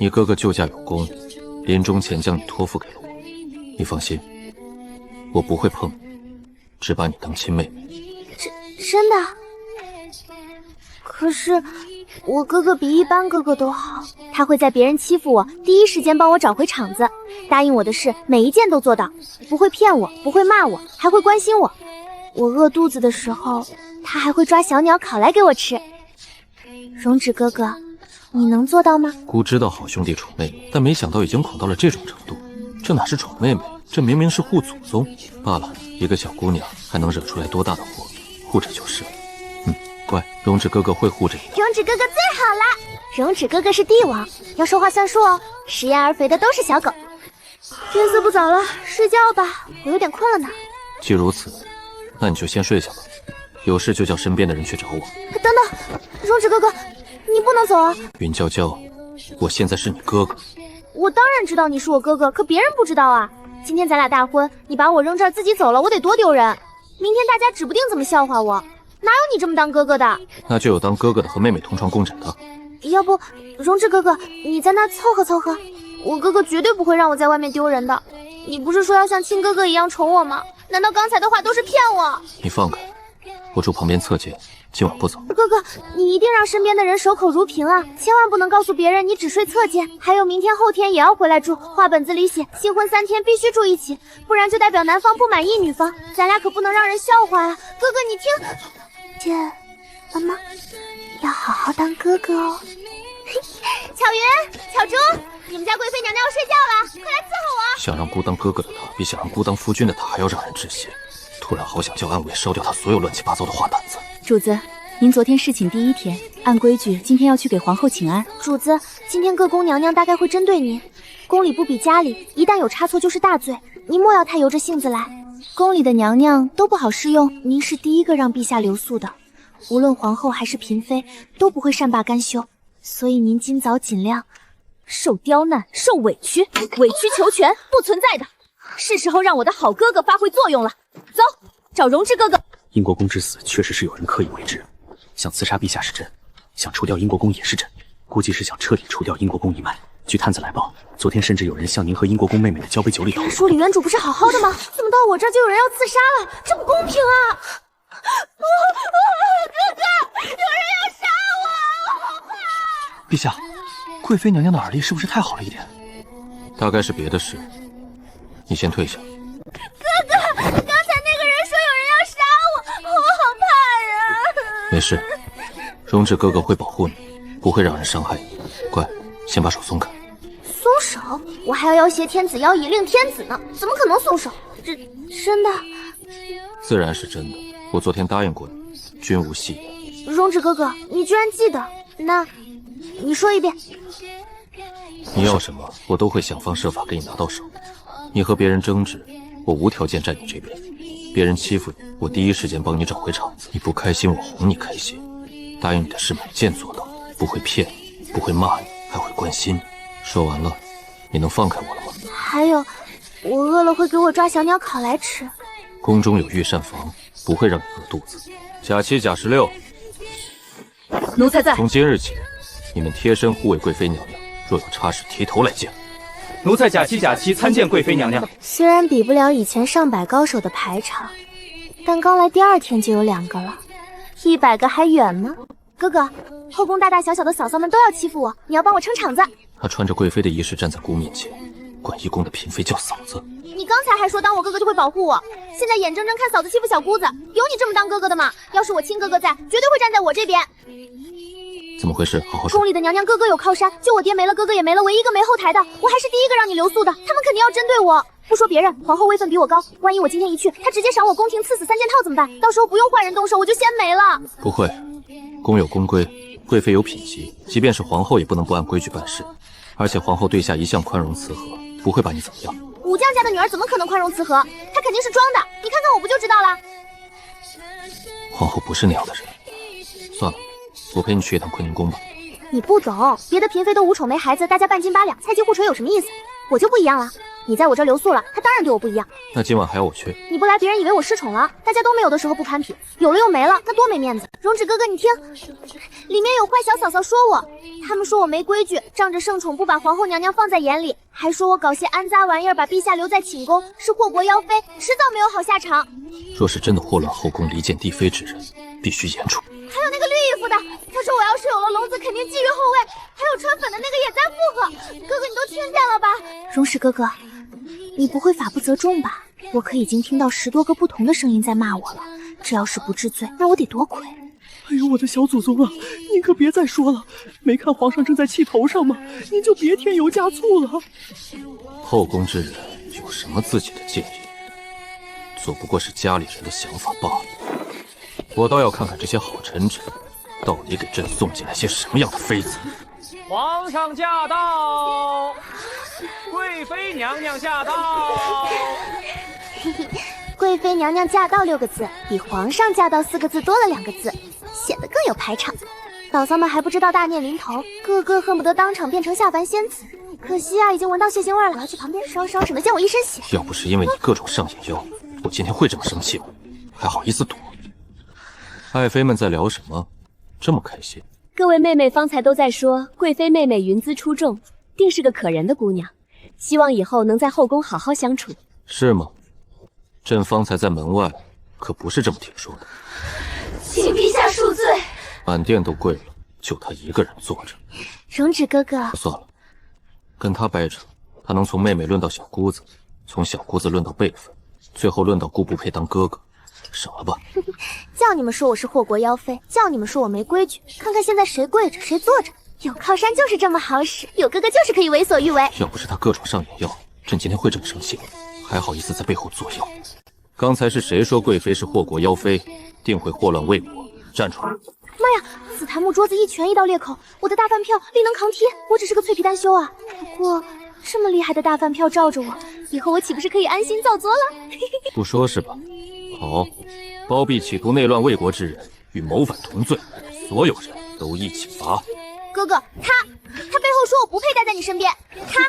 你哥哥救驾有功，临终前将你托付给了我。你放心，我不会碰你，只把你当亲妹妹。真的？可是我哥哥比一般哥哥都好，他会在别人欺负我，第一时间帮我找回场子，答应我的事每一件都做到，不会骗我，不会骂我，还会关心我。我饿肚子的时候，他还会抓小鸟烤来给我吃。荣止哥哥，你能做到吗？姑知道好兄弟宠妹妹，但没想到已经宠到了这种程度。这哪是宠妹妹，这明明是护祖宗。罢了，一个小姑娘还能惹出来多大的祸？护着就是了。乖，荣止哥哥会护着你的。荣止哥哥最好了，荣止哥哥是帝王，要说话算数哦。食言而肥的都是小狗。天色不早了，睡觉吧，我有点困了呢。既如此，那你就先睡下吧，有事就叫身边的人去找我。等等，荣止哥哥，你不能走啊！云娇娇，我现在是你哥哥。我当然知道你是我哥哥，可别人不知道啊。今天咱俩大婚，你把我扔这儿自己走了，我得多丢人。明天大家指不定怎么笑话我。哪有你这么当哥哥的？那就有当哥哥的和妹妹同床共枕的。要不，荣止哥哥，你在那凑合凑合，我哥哥绝对不会让我在外面丢人的。你不是说要像亲哥哥一样宠我吗？难道刚才的话都是骗我？你放开，我住旁边侧间，今晚不走。哥哥，你一定让身边的人守口如瓶啊，千万不能告诉别人你只睡侧间，还有明天后天也要回来住，话本子里写新婚3天必须住一起，不然就代表男方不满意女方，咱俩可不能让人笑话啊。哥哥你听，姐，妈妈要好好当哥哥哦。巧云、巧珠，你们家贵妃娘娘要睡觉了，快来伺候我。想让姑当哥哥的他，比想让姑当夫君的他还要让人窒息。突然好想叫暗卫烧掉他所有乱七八糟的话掸子。主子，您昨天侍寝第一天，按规矩今天要去给皇后请安。主子，今天各宫娘娘大概会针对您，宫里不比家里，一旦有差错就是大罪，您莫要太由着性子来。宫里的娘娘都不好适用，您是第一个让陛下留宿的，无论皇后还是嫔妃都不会善罢甘休，所以您今早尽量。受刁难、受委屈，委曲求全不存在的，是时候让我的好哥哥发挥作用了。走，找荣枝哥哥。英国公之死确实是有人刻意为之，想刺杀陛下是真，想除掉英国公也是真，估计是想彻底除掉英国公一脉。据探子来报，昨天甚至有人向您和英国公妹妹的交杯酒里头。书里原主不是好好的吗？怎么到我这儿就有人要自杀了？这不公平啊！哥哥，有人要杀我，我好怕！陛下，贵妃娘娘的耳力是不是太好了一点？大概是别的事，你先退下。哥哥，刚才那个人说有人要杀我，我好怕呀！没事，荣止哥哥会保护你，不会让人伤害你。乖，先把手松开。松手？我还要要挟天子妖以令天子呢，怎么可能松手？真的？自然是真的，我昨天答应过你，君无戏言。荣止哥哥，你居然记得？那你说一遍。你要什么，我都会想方设法给你拿到手。你和别人争执，我无条件站你这边；别人欺负你，我第一时间帮你找回场子。你不开心，我哄你开心。答应你的事每件做到，不会骗你，不会骂你，还会关心你。说完了，你能放开我了吗？还有，我饿了会给我抓小鸟烤来吃。宫中有御膳房，不会让你饿肚子。甲7、甲16，奴才在。从今日起，你们贴身护卫贵妃娘娘，若有差事提头来见。奴才甲7、甲7参见贵妃娘娘。虽然比不了以前上百高手的排场，但刚来第2天就有2个了，100个还远吗？哥哥，后宫大大小小的嫂嫂们都要欺负我，你要帮我撑场子。他穿着贵妃的衣饰站在姑面前，管一宫的嫔妃叫嫂子。你刚才还说当我哥哥就会保护我，现在眼睁睁看嫂子欺负小姑子，有你这么当哥哥的吗？要是我亲哥哥在，绝对会站在我这边。怎么回事？好好说。宫里的娘娘个个有靠山，就我爹没了，哥哥也没了，唯一一个没后台的，我还是第一个让你留宿的，他们肯定要针对我。不说别人，皇后位分比我高，万一我今天一去，她直接赏我宫廷赐死3件套怎么办？到时候不用换人动手，我就先没了。不会，宫有宫规，贵妃有品级，即便是皇后也不能不按规矩办事。而且皇后对下一向宽容慈和，不会把你怎么样。武将家的女儿怎么可能宽容慈和？她肯定是装的，你看看我不就知道了。皇后不是那样的人。算了，我陪你去一趟坤宁宫吧。你不懂，别的嫔妃都无宠没孩子，大家半斤8两，菜鸡互锤有什么意思？我就不一样了。你在我这儿留宿了，他当然对我不一样。那今晚还要我去？你不来，别人以为我失宠了。大家都没有的时候不攀比，有了又没了，那多没面子。荣止哥哥，你听，里面有坏小嫂嫂说我，他们说我没规矩，仗着圣宠不把皇后娘娘放在眼里，还说我搞些安杂玩意儿，把陛下留在寝宫，是祸国妖非，迟早没有好下场。若是真的祸乱后宫、离间帝妃之人，必须严处。还有那个绿衣服的，他说我要是有了龙子，肯定觊觎后位。还有穿粉的那个也在附和。哥哥，你都听见了吧？荣止哥哥，你不会法不责众吧？我可已经听到10多个不同的声音在骂我了。这要是不治罪，那我得多亏。哎呦，我的小祖宗啊，您可别再说了，没看皇上正在气头上吗？您就别添油加醋了。后宫之人有什么自己的建议？做不过是家里人的想法罢了。我倒要看看这些好臣子到底给朕送进来些什么样的妃子。皇上驾到，贵妃娘娘驾到。贵妃娘娘驾到6个字，比皇上驾到4个字多了2个字，显得更有排场。嫂嫂们还不知道大念临头，个个恨不得当场变成下凡仙子。可惜啊，已经闻到血腥味了，我要去旁边稍稍，省得溅我一身血。要不是因为你各种上眼药，我今天会这么生气吗？还好意思躲？爱妃们在聊什么？这么开心？各位妹妹方才都在说，贵妃妹妹云姿出众，定是个可人的姑娘，希望以后能在后宫好好相处。是吗？朕方才在门外可不是这么听说的。请陛下恕罪。满殿都跪了，就他一个人坐着。荣止哥哥，算了，跟他掰扯，他能从妹妹论到小姑子，从小姑子论到辈分，最后论到姑不配当哥哥，省了吧。叫你们说我是祸国妖妃，叫你们说我没规矩，看看现在谁跪着谁坐着。有靠山就是这么好使，有哥哥就是可以为所欲为。要不是他各种上眼药，朕今天会这么生气吗？还好意思在背后作妖。刚才是谁说贵妃是祸国妖妃，定会祸乱魏国？站出来！妈呀！紫檀木桌子一拳一刀裂口，我的大饭票力能扛铁，我只是个脆皮丹修啊。不过这么厉害的大饭票罩着我，以后我岂不是可以安心造作了？不说是吧？好，包庇企图内乱魏国之人与谋反同罪，所有人都一起罚。哥哥，他背后说我不配待在你身边，他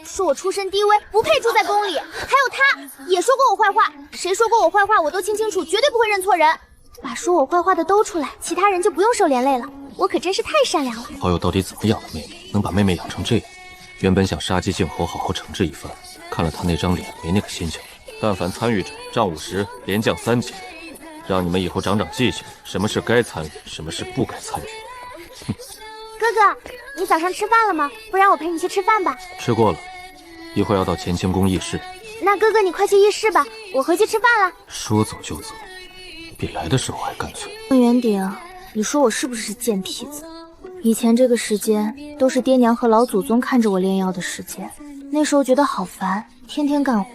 说我出身低微，不配住在宫里，还有他也说过我坏话，谁说过我坏话我都清清楚，绝对不会认错人。把说我坏话的都出来，其他人就不用受连累了。我可真是太善良了。好友到底怎么养的妹妹，能把妹妹养成这样？原本想杀鸡儆猴，好好惩治一番，看了他那张脸，没那个心情。但凡参与者，杖50，连降3级，让你们以后长长记性，什么事该参与，什么事不该参与。哥哥，你早上吃饭了吗？不然我陪你去吃饭吧。吃过了，一会儿要到乾清宫议事。那哥哥你快去议事吧，我回去吃饭了。说走就走，比来的时候还干脆。孟元鼎，你说我是不是贱坯子？以前这个时间都是爹娘和老祖宗看着我炼药的时间，那时候觉得好烦，天天干活。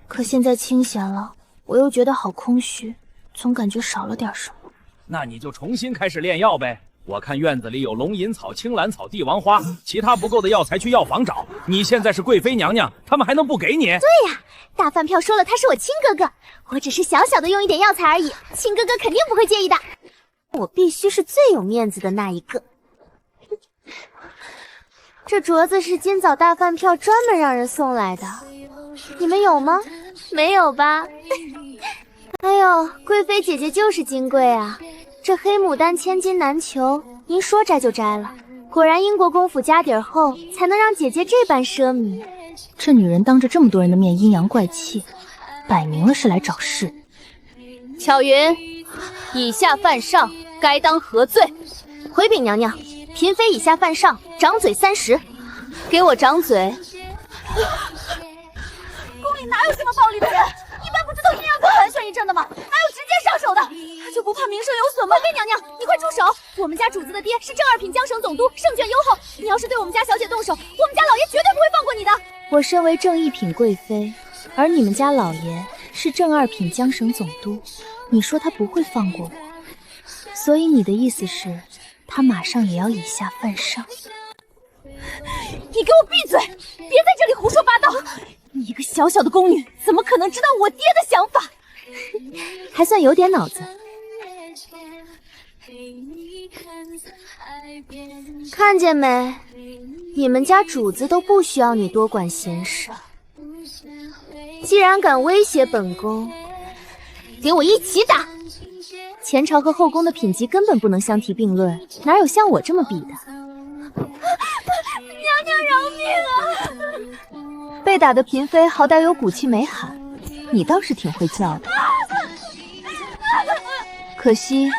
可现在清闲了，我又觉得好空虚，总感觉少了点什么。那你就重新开始炼药呗。我看院子里有龙吟草、青兰草、帝王花，其他不够的药材去药房找。你现在是贵妃娘娘，他们还能不给你？对呀，大饭票说了他是我亲哥哥，我只是小小的用一点药材而已，亲哥哥肯定不会介意的。我必须是最有面子的那一个。这镯子是今早大饭票专门让人送来的，你们有吗？没有吧？哎呦，贵妃姐姐就是金贵啊！这黑牡丹千金难求，您说摘就摘了。果然英国公府家底儿厚，才能让姐姐这般奢靡。这女人当着这么多人的面阴阳怪气，摆明了是来找事。巧云，以下犯上，该当何罪？回禀娘娘，嫔妃以下犯上，掌嘴30。给我掌嘴！宫里哪有这么暴力的人？一般不是都阴阳怪寒暄一阵的吗？哪有直接上手的？他就不怕名声有损吗？贵妃娘娘，你快住手！我们家主子的爹是正二品江省总督，圣眷优厚。你要是对我们家小姐动手，我们家老爷绝对不会放过你的。我身为正一品贵妃，而你们家老爷是正二品江省总督，你说他不会放过我？所以你的意思是，他马上也要以下犯上？你给我闭嘴！别在这里胡说八道！你一个小小的宫女，怎么可能知道我爹的想法？还算有点脑子。看见没？你们家主子都不需要你多管闲事。既然敢威胁本宫，给我一起打！前朝和后宫的品级根本不能相提并论，哪有像我这么比的？娘娘饶命啊！被打的嫔妃好歹有骨气没喊，你倒是挺会叫的。可惜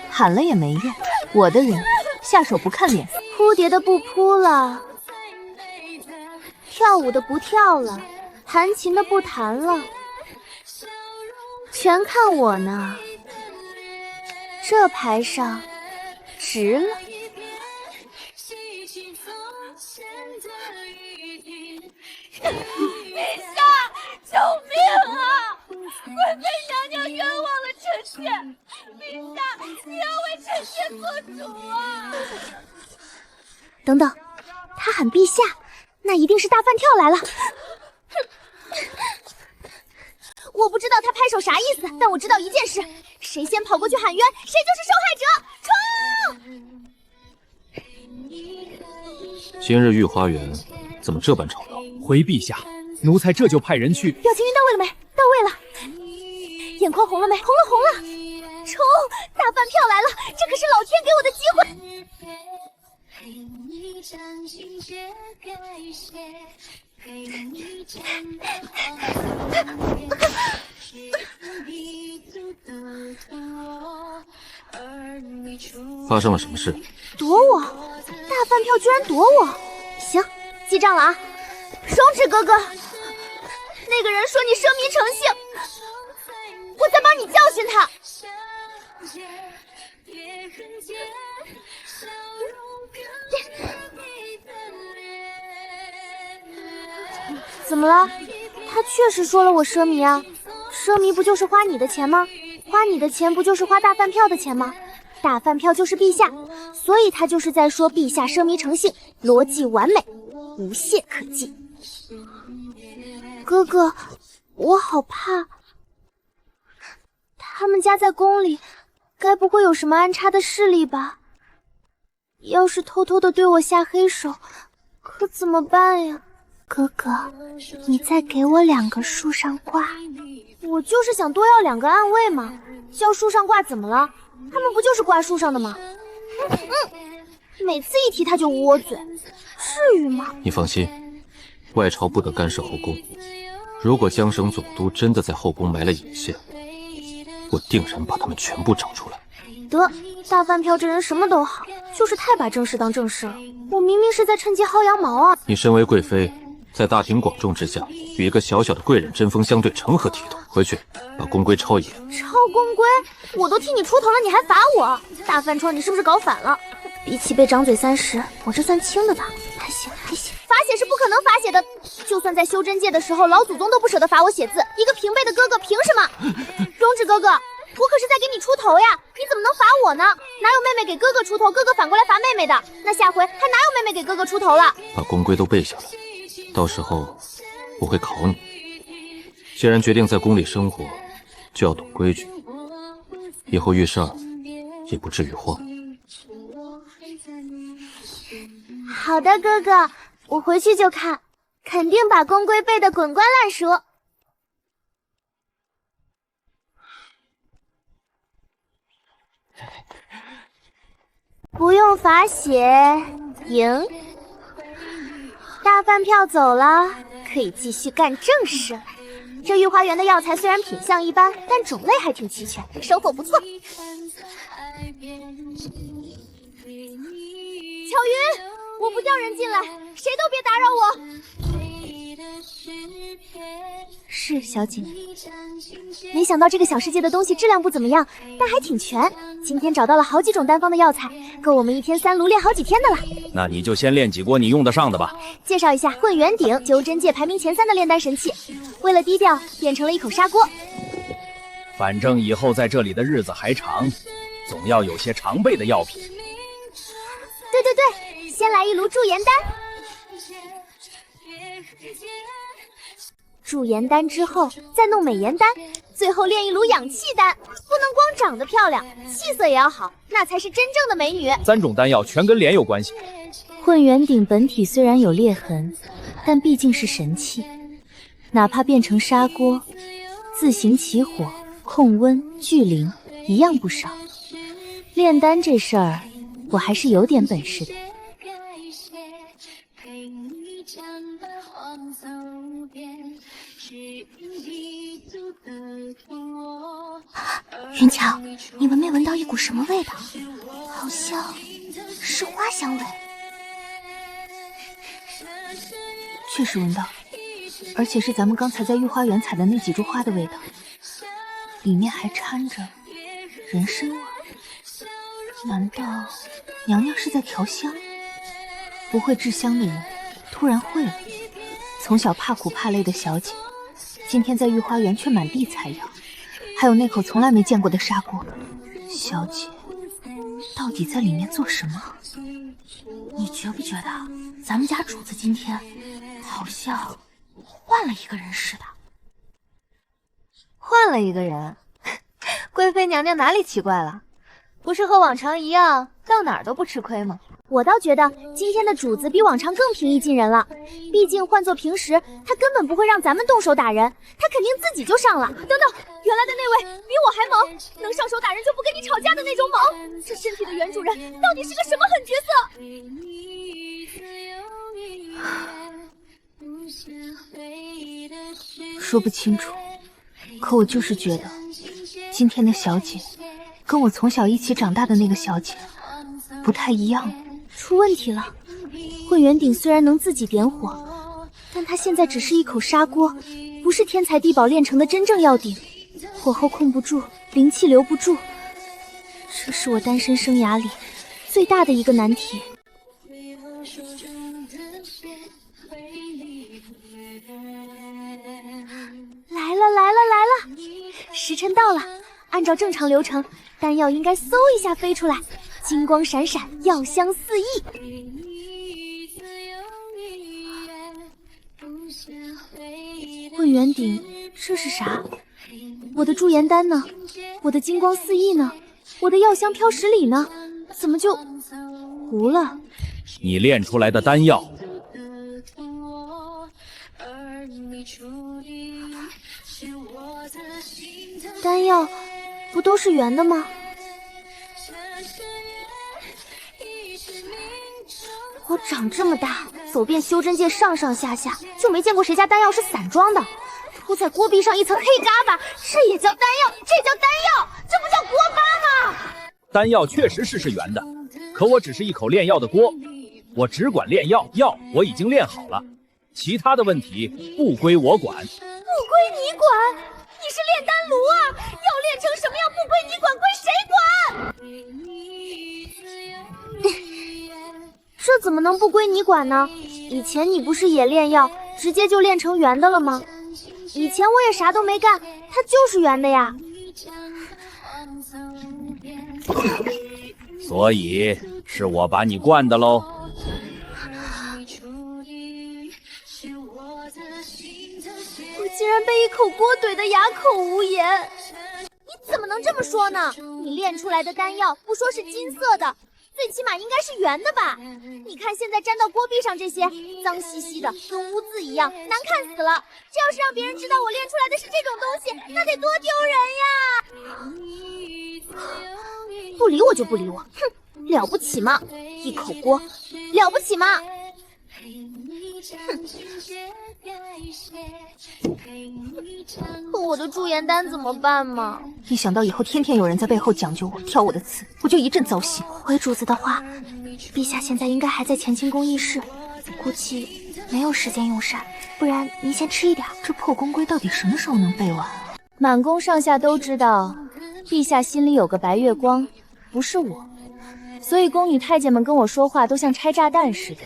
喊了也没用，我的人下手不看脸色。扑蝶的不扑了，跳舞的不跳了，弹琴的不弹了，全看我呢。这牌上值了。陛下，救命啊！贵妃娘娘冤枉了臣妾，陛下，你要为臣妾做主啊！等等，他喊陛下，那一定是大饭跳来了。我不知道他拍手啥意思，但我知道一件事：谁先跑过去喊冤，谁就是受害者。冲！今日御花园怎么这般吵闹？回陛下，奴才这就派人去。表情晕到位了没？到位了。眼眶红了没？红了，红了。冲！大饭票来了，这可是老天给我的机会。发生了什么事？躲我！大饭票居然躲我！行，记账了啊！荣止哥哥，那个人说你声迷成性，我在帮你教训他。怎么了？他确实说了我奢靡啊！奢靡不就是花你的钱吗？花你的钱不就是花大饭票的钱吗？大饭票就是陛下，所以他就是在说陛下奢靡成性，逻辑完美，无懈可击。哥哥，我好怕，他们家在宫里，该不会有什么安插的势力吧？要是偷偷的对我下黑手，可怎么办呀？哥哥，你再给我2个树上挂。我就是想多要2个暗卫嘛，叫树上挂怎么了？他们不就是挂树上的吗？每次一提他就窝嘴，至于吗？你放心，外朝不得干涉后宫。如果江省总督真的在后宫埋了引线，我定然把他们全部找出来。得，大饭票这人什么都好，就是太把正事当正事了。我明明是在趁机薅羊毛啊！你身为贵妃，在大庭广众之下与一个小小的贵人针锋相对，成何体统？回去把宫规抄一遍。抄宫规？我都替你出头了，你还罚我？大饭窗，你是不是搞反了？比起被掌嘴30，我这算轻的吧？还行还行。罚写是不可能罚写的，就算在修真界的时候，老祖宗都不舍得罚我写字。一个平辈的哥哥，凭什么？荣止哥哥，我可是在给你出头呀！你怎么能罚我呢？哪有妹妹给哥哥出头，哥哥反过来罚妹妹的？那下回还哪有妹妹给哥哥出头了？把宫规都背下来，到时候我会考你。既然决定在宫里生活，就要懂规矩，以后遇事儿也不至于慌。好的，哥哥，我回去就看，肯定把宫规背得滚瓜烂熟。不用罚写，赢。大饭票走了，可以继续干正事了。这御花园的药材虽然品相一般，但种类还挺齐全，收获不错。巧云，我不叫人进来，谁都别打扰我。是小姐。没想到这个小世界的东西质量不怎么样，但还挺全。今天找到了好几种丹方的药材，够我们1天3炉练好几天的了。那你就先练几锅你用得上的吧。介绍一下混元鼎，修真界排名前3的炼丹神器。为了低调，变成了一口砂锅。反正以后在这里的日子还长，总要有些常备的药品。对对对，先来一炉驻颜丹。驻颜丹之后再弄美颜丹，最后炼一炉氧气丹。不能光长得漂亮，气色也要好，那才是真正的美女。3种丹药全跟脸有关系。混元鼎本体虽然有裂痕，但毕竟是神器，哪怕变成砂锅，自行起火，控温聚灵，一样不少。炼丹这事儿，我还是有点本事的。云巧，你闻没闻到一股什么味道？好像是花香味。确实闻到，而且是咱们刚才在御花园采的那几株花的味道，里面还掺着人参味。难道娘娘是在调香？不会制香的人，突然会了。从小怕苦怕累的小姐，今天在御花园却满地采药，还有那口从来没见过的砂锅。小姐到底在里面做什么？你觉不觉得咱们家主子今天好像换了一个人似的？换了一个人？贵妃娘娘哪里奇怪了？不是和往常一样，到哪儿都不吃亏吗？我倒觉得今天的主子比往常更平易近人了。毕竟换做平时，他根本不会让咱们动手打人，他肯定自己就上了。等等，原来的那位比我还猛，能上手打人就不跟你吵架的那种猛。这身体的原主人到底是个什么狠角色？说不清楚，可我就是觉得今天的小姐跟我从小一起长大的那个小姐不太一样。出问题了。混元鼎虽然能自己点火，但它现在只是一口砂锅，不是天才地宝炼成的真正药鼎，火候控不住，灵气留不住，这是我单身生涯里最大的一个难题。来了来了来了，时辰到了，按照正常流程，丹药应该嗖一下飞出来，金光闪闪，药香四溢。混元鼎，这是啥？我的驻颜丹呢？我的金光四溢呢？我的药香飘十里呢？怎么就糊了？你炼出来的丹药，丹药不都是圆的吗？我长这么大，走遍修真界上上下下，就没见过谁家丹药是散装的，涂在锅壁上一层黑嘎巴，这也叫丹药？这叫丹药？这不叫锅巴吗？丹药确实是圆的，可我只是一口炼药的锅，我只管炼药，药我已经炼好了，其他的问题不归我管。不归你管？你是炼丹炉啊，要炼成什么样不归你管，归谁管？这怎么能不归你管呢？以前你不是也炼药，直接就炼成圆的了吗？以前我也啥都没干，它就是圆的呀。所以是我把你惯的喽。我竟然被一口锅怼得哑口无言。你怎么能这么说呢？你炼出来的丹药不说是金色的，最起码应该是圆的吧？你看现在粘到锅壁上这些，脏兮兮的，跟污渍一样，难看死了。这要是让别人知道我炼出来的是这种东西，那得多丢人呀！不理我就不理我，哼，了不起吗？一口锅，了不起吗？可我的驻颜丹怎么办嘛？一想到以后天天有人在背后讲究我、挑我的刺，我就一阵糟心。回主子的话，陛下现在应该还在乾清宫议事，估计没有时间用膳，不然您先吃一点。这破宫规到底什么时候能背完？满宫上下都知道，陛下心里有个白月光，不是我，所以宫女太监们跟我说话都像拆炸弹似的，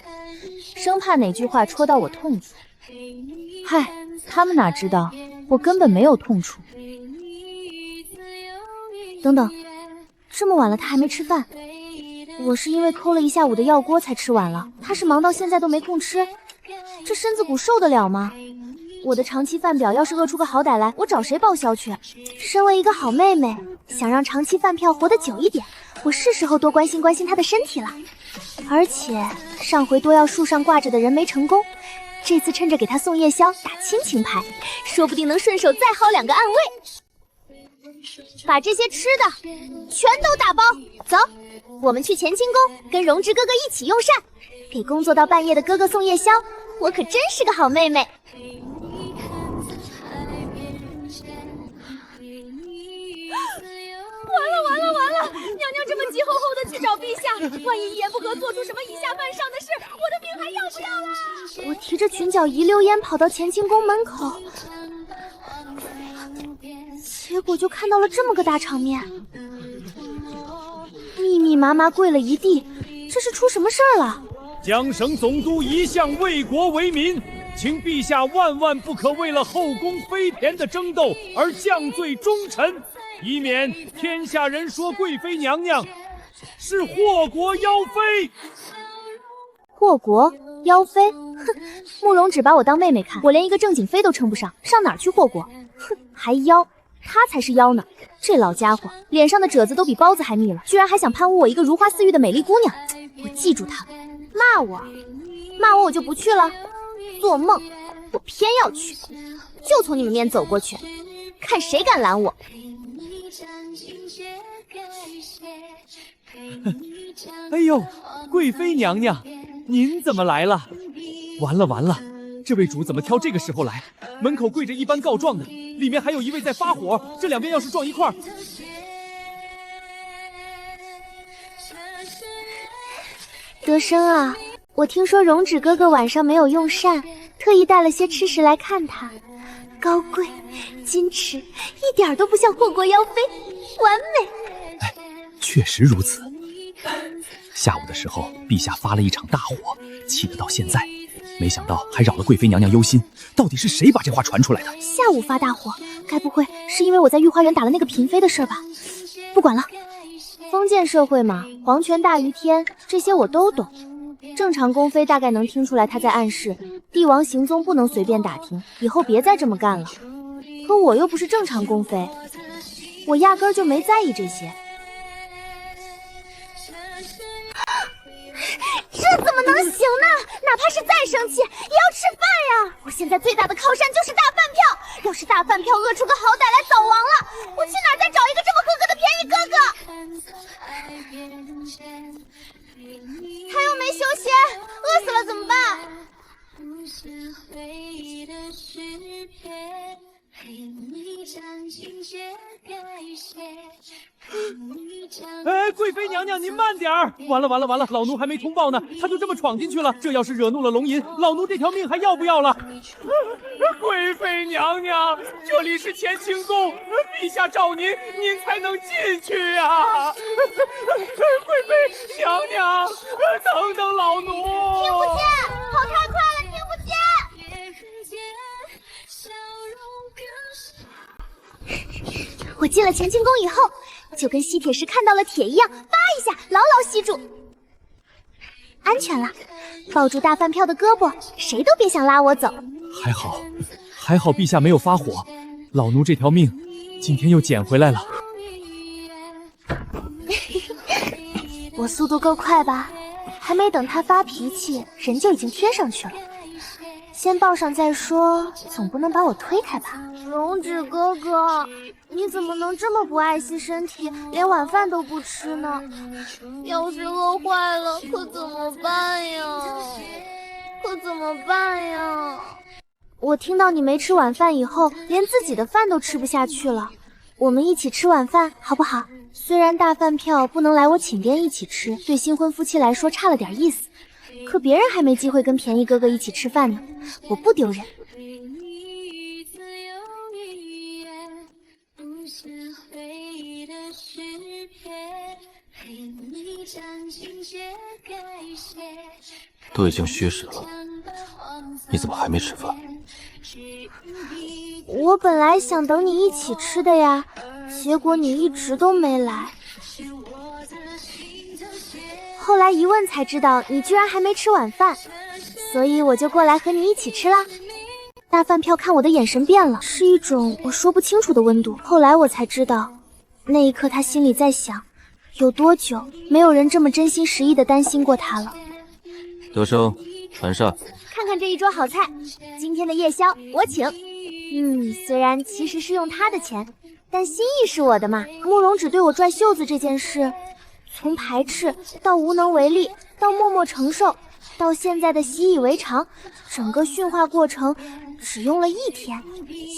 生怕哪句话戳到我痛处。嗨，他们哪知道我根本没有痛处。等等，这么晚了他还没吃饭，我是因为抠了一下午的药锅才吃晚了，他是忙到现在都没空吃，这身子骨受得了吗？我的长期饭表要是饿出个好歹来，我找谁报销去？身为一个好妹妹，想让长期饭票活得久一点，我是时候多关心关心她的身体了。而且上回多药树上挂着的人没成功，这次趁着给他送夜宵打亲情牌，说不定能顺手再薅2个暗卫。把这些吃的全都打包，走，我们去乾清宫跟荣直哥哥一起用膳，给工作到半夜的哥哥送夜宵，我可真是个好妹妹。完了！娘娘这么急吼吼的去找陛下，万一一言不合做出什么以下犯上的事，我的命还要不要啦？我提着裙角一溜烟跑到乾清宫门口，结果就看到了这么个大场面，密密麻麻跪了一地，这是出什么事儿了？江省总督一向为国为民，请陛下万万不可为了后宫妃嫔的争斗而降罪忠臣，以免天下人说贵妃娘娘是祸国妖妃。祸国妖妃？哼，慕容只把我当妹妹看，我连一个正经妃都称不上，上哪儿去祸国？哼，还妖，他才是妖呢！这老家伙脸上的褶子都比包子还密了，居然还想攀污我一个如花似玉的美丽姑娘！我记住他了，骂我我就不去了。做梦，我偏要去，就从你们面走过去，看谁敢拦我！哎呦，贵妃娘娘，您怎么来了？完了，这位主怎么挑这个时候来？门口跪着一班告状的，里面还有一位在发火，这两边要是撞一块儿……德生啊，我听说荣止哥哥晚上没有用膳，特意带了些吃食来看他，高贵矜持，一点都不像祸国妖妃，完美。哎，确实如此。下午的时候，陛下发了一场大火，气得到现在，没想到还扰了贵妃娘娘忧心。到底是谁把这话传出来的？下午发大火，该不会是因为我在御花园打了那个嫔妃的事吧？不管了，封建社会嘛，皇权大于天，这些我都懂。正常宫妃大概能听出来他在暗示帝王行踪不能随便打听，以后别再这么干了。可我又不是正常宫妃，我压根儿就没在意这些。这怎么能行呢？哪怕是再生气，也要吃饭呀！我现在最大的靠山就是大饭票，要是大饭票饿出个好歹来，早亡了。我去哪儿再找一个这么合格的便宜哥哥？他又没休息，饿死了怎么办？哎，贵妃娘娘您慢点儿！完了，老奴还没通报呢，他就这么闯进去了。这要是惹怒了龙吟，老奴这条命还要不要了？贵妃娘娘，这里是乾清宫，陛下召您，您才能进去呀！贵妃娘娘，等等老奴！听不见，跑太快了，听不见。我进了乾清宫以后，就跟吸铁石看到了铁一样，叭一下牢牢吸住，安全了。抱住大饭票的胳膊，谁都别想拉我走。还好陛下没有发火，老奴这条命今天又捡回来了。我速度够快吧？还没等他发脾气，人就已经贴上去了。先抱上再说，总不能把我推开吧？荣止哥哥，你怎么能这么不爱惜身体，连晚饭都不吃呢？要是饿坏了，可怎么办呀？我听到你没吃晚饭以后，连自己的饭都吃不下去了。我们一起吃晚饭好不好？虽然大饭票不能来我寝殿一起吃，对新婚夫妻来说差了点意思，可别人还没机会跟便宜哥哥一起吃饭呢，我不丢人。都已经戌时了，你怎么还没吃饭？我本来想等你一起吃的呀，结果你一直都没来。后来一问才知道你居然还没吃晚饭，所以我就过来和你一起吃啦。大饭票看我的眼神变了，是一种我说不清楚的温度。后来我才知道，那一刻他心里在想，有多久没有人这么真心实意地担心过他了。德生，传膳。看看这一桌好菜，今天的夜宵我请。虽然其实是用他的钱，但心意是我的嘛。慕容只对我拽袖子这件事，从排斥到无能为力，到默默承受，到现在的习以为常，整个驯化过程只用了1天，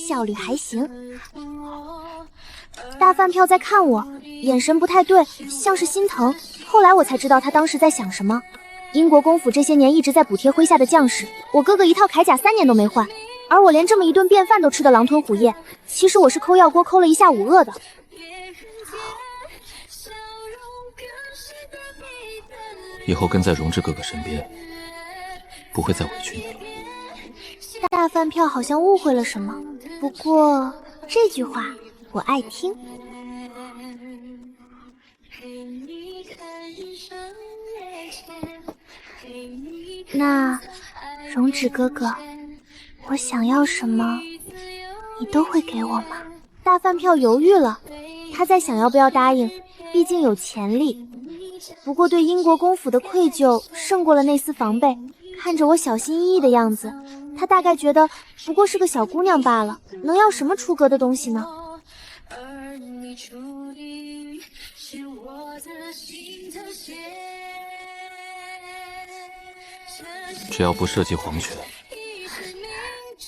效率还行。大饭票在看我，眼神不太对，像是心疼。后来我才知道他当时在想什么。英国公府这些年一直在补贴麾下的将士，我哥哥一套铠甲3年都没换，而我连这么一顿便饭都吃得狼吞虎咽。其实我是抠药锅抠了一下午饿的。以后跟在荣之哥哥身边，不会再委屈你了。大饭票好像误会了什么，不过这句话我爱听。那荣止哥哥，我想要什么，你都会给我吗？大饭票犹豫了，他在想要不要答应，毕竟有潜力。不过对英国公府的愧疚胜过了那丝防备，看着我小心翼翼的样子，他大概觉得不过是个小姑娘罢了，能要什么出格的东西呢？只要不涉及皇权，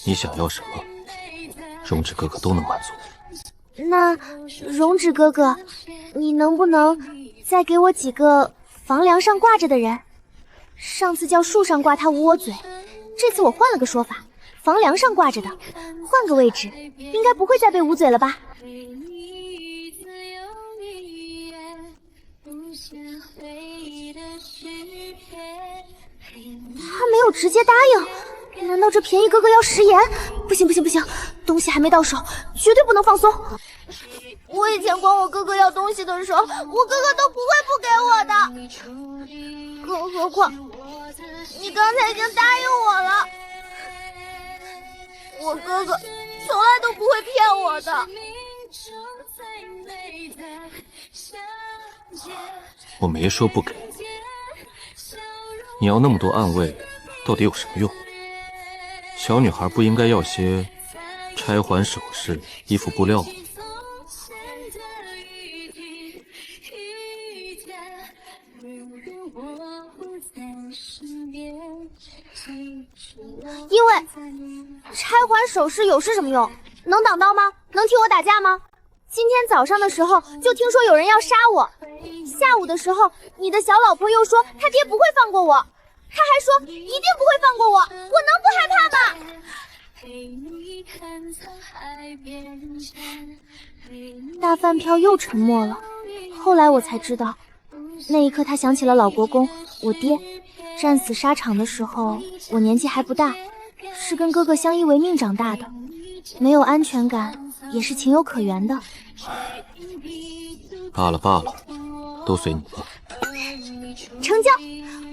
你想要什么，荣止哥哥都能满足。那荣止哥哥，你能不能再给我几个房梁上挂着的人？上次叫树上挂他捂我嘴，这次我换了个说法，房梁上挂着的，换个位置，应该不会再被捂嘴了吧？他没有直接答应，难道这便宜哥哥要食言？不行，东西还没到手，绝对不能放松。我以前管我哥哥要东西的时候，我哥哥都不会不给我的，更何况你刚才已经答应我了，我哥哥从来都不会骗我的。我没说不给，你要那么多暗卫，到底有什么用？小女孩不应该要些钗环、首饰、衣服、布料吗？因为钗环首饰有是什么用？能挡刀吗？能替我打架吗？今天早上的时候就听说有人要杀我，下午的时候你的小老婆又说他爹不会放过我，他还说一定不会放过我，我能不害怕吗？大饭票又沉默了，后来我才知道，那一刻他想起了老国公，我爹战死沙场的时候，我年纪还不大，是跟哥哥相依为命长大的，没有安全感也是情有可原的。罢了，都随你吧。成交，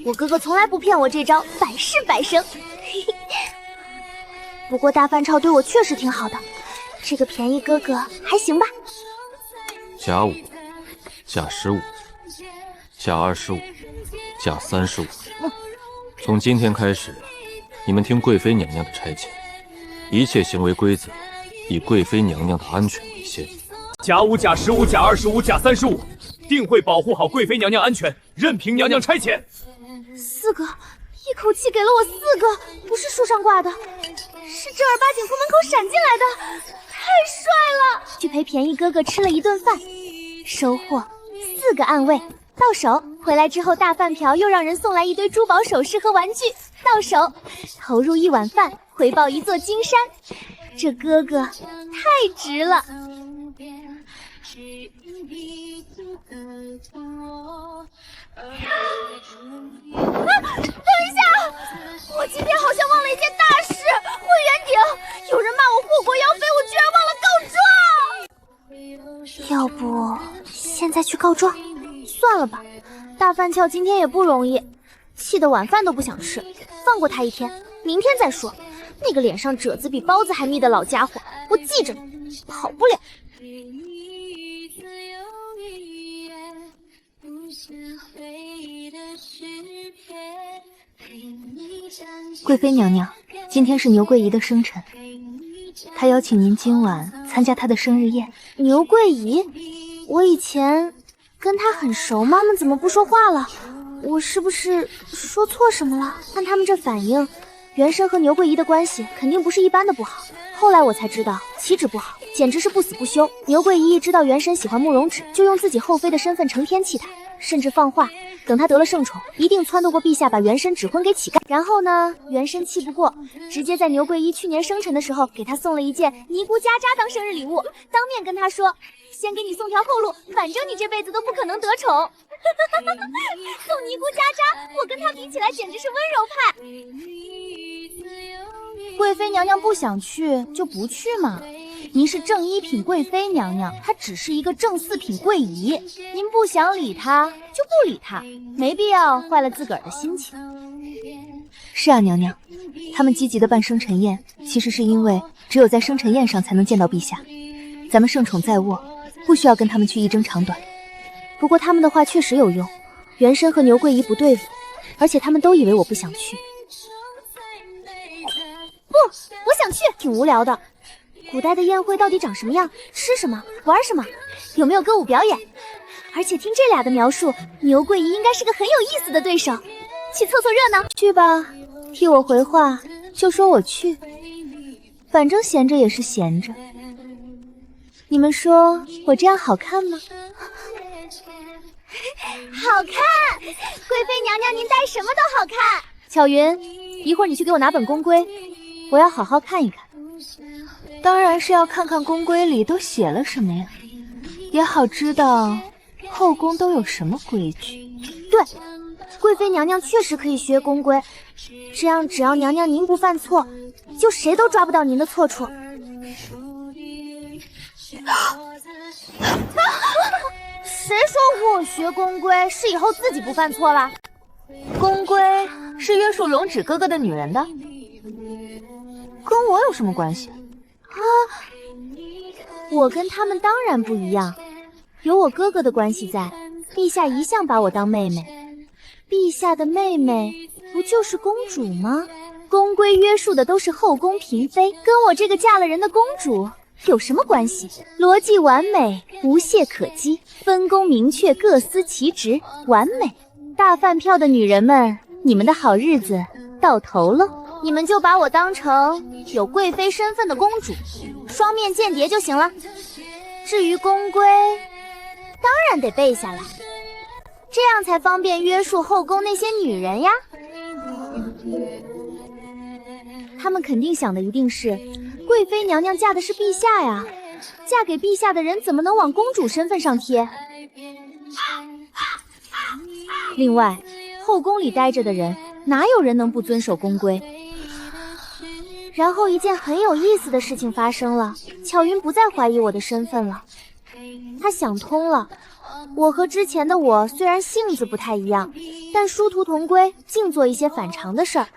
我哥哥从来不骗我这招，百试百胜。不过大饭超对我确实挺好的，这个便宜哥哥还行吧。加5，加15，加25，加35。从今天开始，你们听贵妃娘娘的差遣，一切行为规则以贵妃娘娘的安全为先。加5，加15，加25，加35，定会保护好贵妃娘娘安全，任凭娘娘差遣。4个，一口气给了我4个，不是树上挂的，是正儿八经从门口闪进来的，太帅了！去陪便宜哥哥吃了一顿饭，收获4个暗卫。到手回来之后，大饭瓢又让人送来一堆珠宝首饰和玩具。到手投入1碗饭，回报1座金山。这哥哥太值了。等一下，我今天好像忘了一件大事，混元鼎，有人骂我祸国妖妃，我居然忘了告状。要不现在去告状？算了吧，大饭翘今天也不容易，气得晚饭都不想吃，放过他一天，明天再说。那个脸上褶子比包子还密的老家伙，我记着呢，跑不了。贵妃娘娘，今天是牛贵仪的生辰，她邀请您今晚参加她的生日宴。牛贵仪，我以前跟她很熟吗？他们怎么不说话了？我是不是说错什么了？看他们这反应，元生和牛贵仪的关系肯定不是一般的不好。后来我才知道，岂止不好，简直是不死不休。牛贵仪一知道元生喜欢慕容芷，就用自己后妃的身份成天气他，甚至放话，等他得了圣宠，一定撺掇过陛下把元生指婚给乞丐。然后呢，元生气不过，直接在牛贵仪去年生辰的时候，给他送了一件尼姑袈裟当生日礼物，当面跟他说，先给你送条后路，反正你这辈子都不可能得宠。送尼姑袈裟，我跟他比起来简直是温柔派。贵妃娘娘不想去就不去嘛。您是正一品贵妃娘娘，她只是一个正四品贵仪，您不想理她就不理她，没必要坏了自个儿的心情。是啊，娘娘，他们积极的办生辰宴，其实是因为只有在生辰宴上才能见到陛下。咱们圣宠在握，不需要跟他们去一争长短。不过他们的话确实有用，元生和牛贵仪不对付，而且他们都以为我不想去。不，我想去，挺无聊的。古代的宴会到底长什么样？吃什么？玩什么？有没有歌舞表演？而且听这俩的描述，牛贵仪应该是个很有意思的对手。去凑凑热闹。去吧，替我回话就说我去，反正闲着也是闲着。你们说我这样好看吗？好看，贵妃娘娘您戴什么都好看。巧云，一会儿你去给我拿本宫规，我要好好看一看。当然是要看看宫规里都写了什么呀，也好知道后宫都有什么规矩。对，贵妃娘娘确实可以学宫规，这样只要娘娘您不犯错，就谁都抓不到您的错处。谁说我学宫规是以后自己不犯错了？宫规是约束容止哥哥的女人的，跟我有什么关系？啊，我跟他们当然不一样，有我哥哥的关系在，陛下一向把我当妹妹。陛下的妹妹不就是公主吗？宫规约束的都是后宫嫔妃，跟我这个嫁了人的公主有什么关系？逻辑完美，无懈可击，分工明确，各司其职，完美。大饭票的女人们，你们的好日子到头了。你们就把我当成有贵妃身份的公主，双面间谍就行了。至于宫规，当然得背下来，这样才方便约束后宫那些女人呀。他们肯定想的一定是，贵妃娘娘嫁的是陛下呀，嫁给陛下的人怎么能往公主身份上贴？另外，后宫里待着的人，哪有人能不遵守宫规？然后一件很有意思的事情发生了，巧云不再怀疑我的身份了，她想通了。我和之前的我虽然性子不太一样，但殊途同归，净做一些反常的事儿。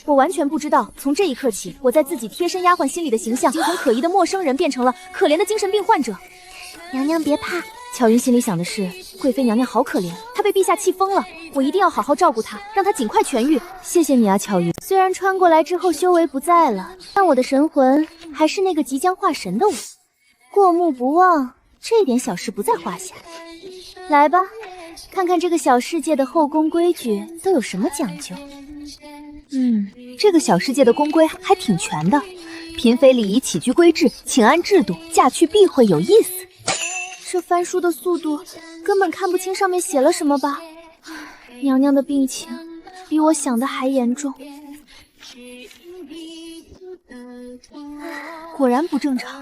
我完全不知道，从这一刻起，我在自己贴身丫鬟心里的形象，已经从可疑的陌生人变成了可怜的精神病患者。娘娘别怕，巧云心里想的是，贵妃娘娘好可怜，她被陛下气疯了，我一定要好好照顾她，让她尽快痊愈。谢谢你啊，巧云。虽然穿过来之后修为不在了，但我的神魂还是那个即将化神的我，过目不忘，这点小事不在话下。来吧，看看这个小世界的后宫规矩都有什么讲究。这个小世界的宫规还挺全的，嫔妃礼仪、起居规制、请安制度、嫁娶避讳，有意思。这翻书的速度，根本看不清上面写了什么吧？娘娘的病情比我想的还严重，果然不正常。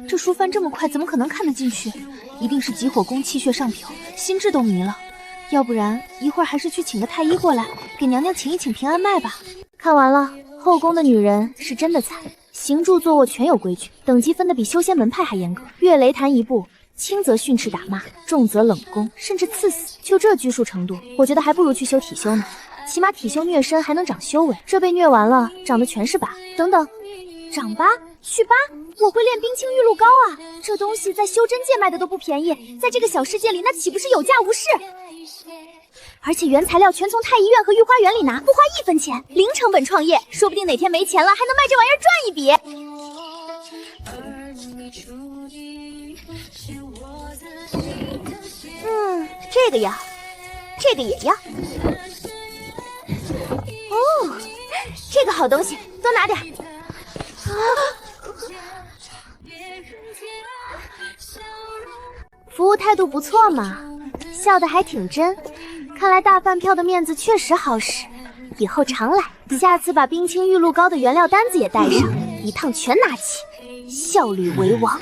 这书翻这么快，怎么可能看得进去？一定是急火攻，气血上漂，心智都迷了。要不然一会儿还是去请个太医过来，给娘娘请一请平安脉吧。看完了，后宫的女人是真的惨，行住坐卧全有规矩，等级分得比修仙门派还严格，越雷弹一步，轻则训斥打骂，重则冷宫，甚至赐死。就这拘束程度，我觉得还不如去修体修呢，起码体修虐身还能长修为，这被虐完了，长的全是疤。等等，长疤？祛疤？我会练冰清玉露膏啊！这东西在修真界卖的都不便宜，在这个小世界里，那岂不是有价无市？而且原材料全从太医院和御花园里拿，不花1分钱，零成本创业，说不定哪天没钱了还能卖这玩意儿赚一笔。这个要，这个也要。哦，这个好东西，多拿点。服务态度不错嘛，笑得还挺真。看来大饭票的面子确实好使，以后常来。下次把冰清玉露膏的原料单子也带上，一趟全拿齐，效率为王。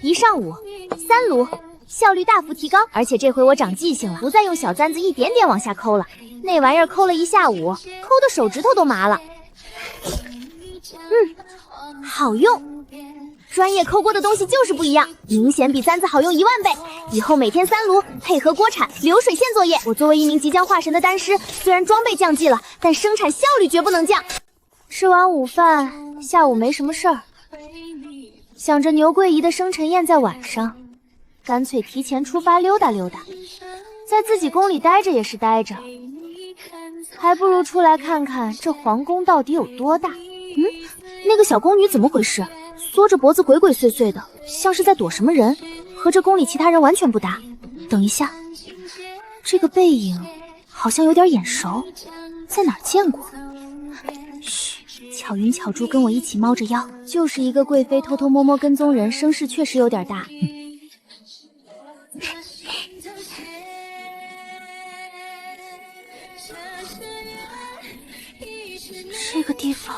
一上午3炉，效率大幅提高。而且这回我长记性了，不再用小簪子一点点往下抠了，那玩意儿抠了1下午，抠的手指头都麻了。好用。专业抠锅的东西就是不一样，明显比簪子好用1万倍。以后每天3炉，配合锅铲、流水线作业。我作为一名即将化神的丹师，虽然装备降级了，但生产效率绝不能降。吃完午饭，下午没什么事儿，想着牛桂姨的生辰宴在晚上，干脆提前出发溜达溜达。在自己宫里待着也是待着，还不如出来看看这皇宫到底有多大。那个小宫女怎么回事？缩着脖子鬼鬼祟祟的，像是在躲什么人，和这宫里其他人完全不搭。等一下，这个背影好像有点眼熟，在哪儿见过？嘘，巧云巧珠跟我一起猫着腰，就是一个贵妃偷偷摸摸跟踪人，声势确实有点大。这个地方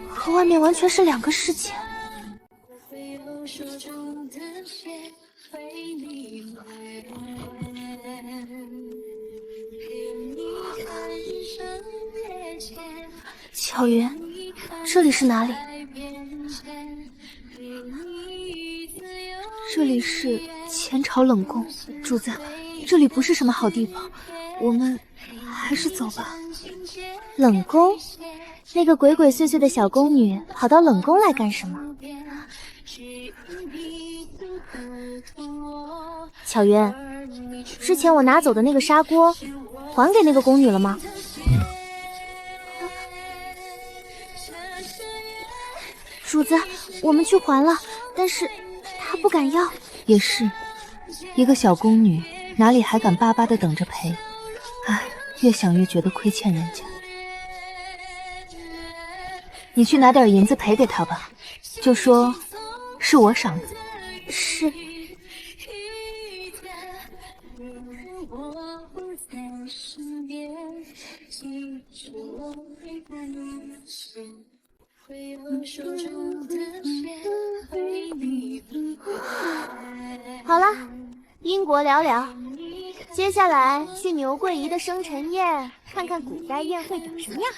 和外面完全是2个世界。巧云，这里是哪里？这里是前朝冷宫。主子，这里不是什么好地方，我们还是走吧。冷宫？那个鬼鬼祟祟的小宫女跑到冷宫来干什么？巧云，之前我拿走的那个砂锅还给那个宫女了吗？主子，我们去还了，但是她不敢要。也是，一个小宫女哪里还敢巴巴的等着赔？唉，越想越觉得亏欠人家。你去拿点银子赔给她吧，就说是我赏的。是。好了，英国聊聊，接下来去牛桂姨的生辰宴，看看古代宴会长什么样。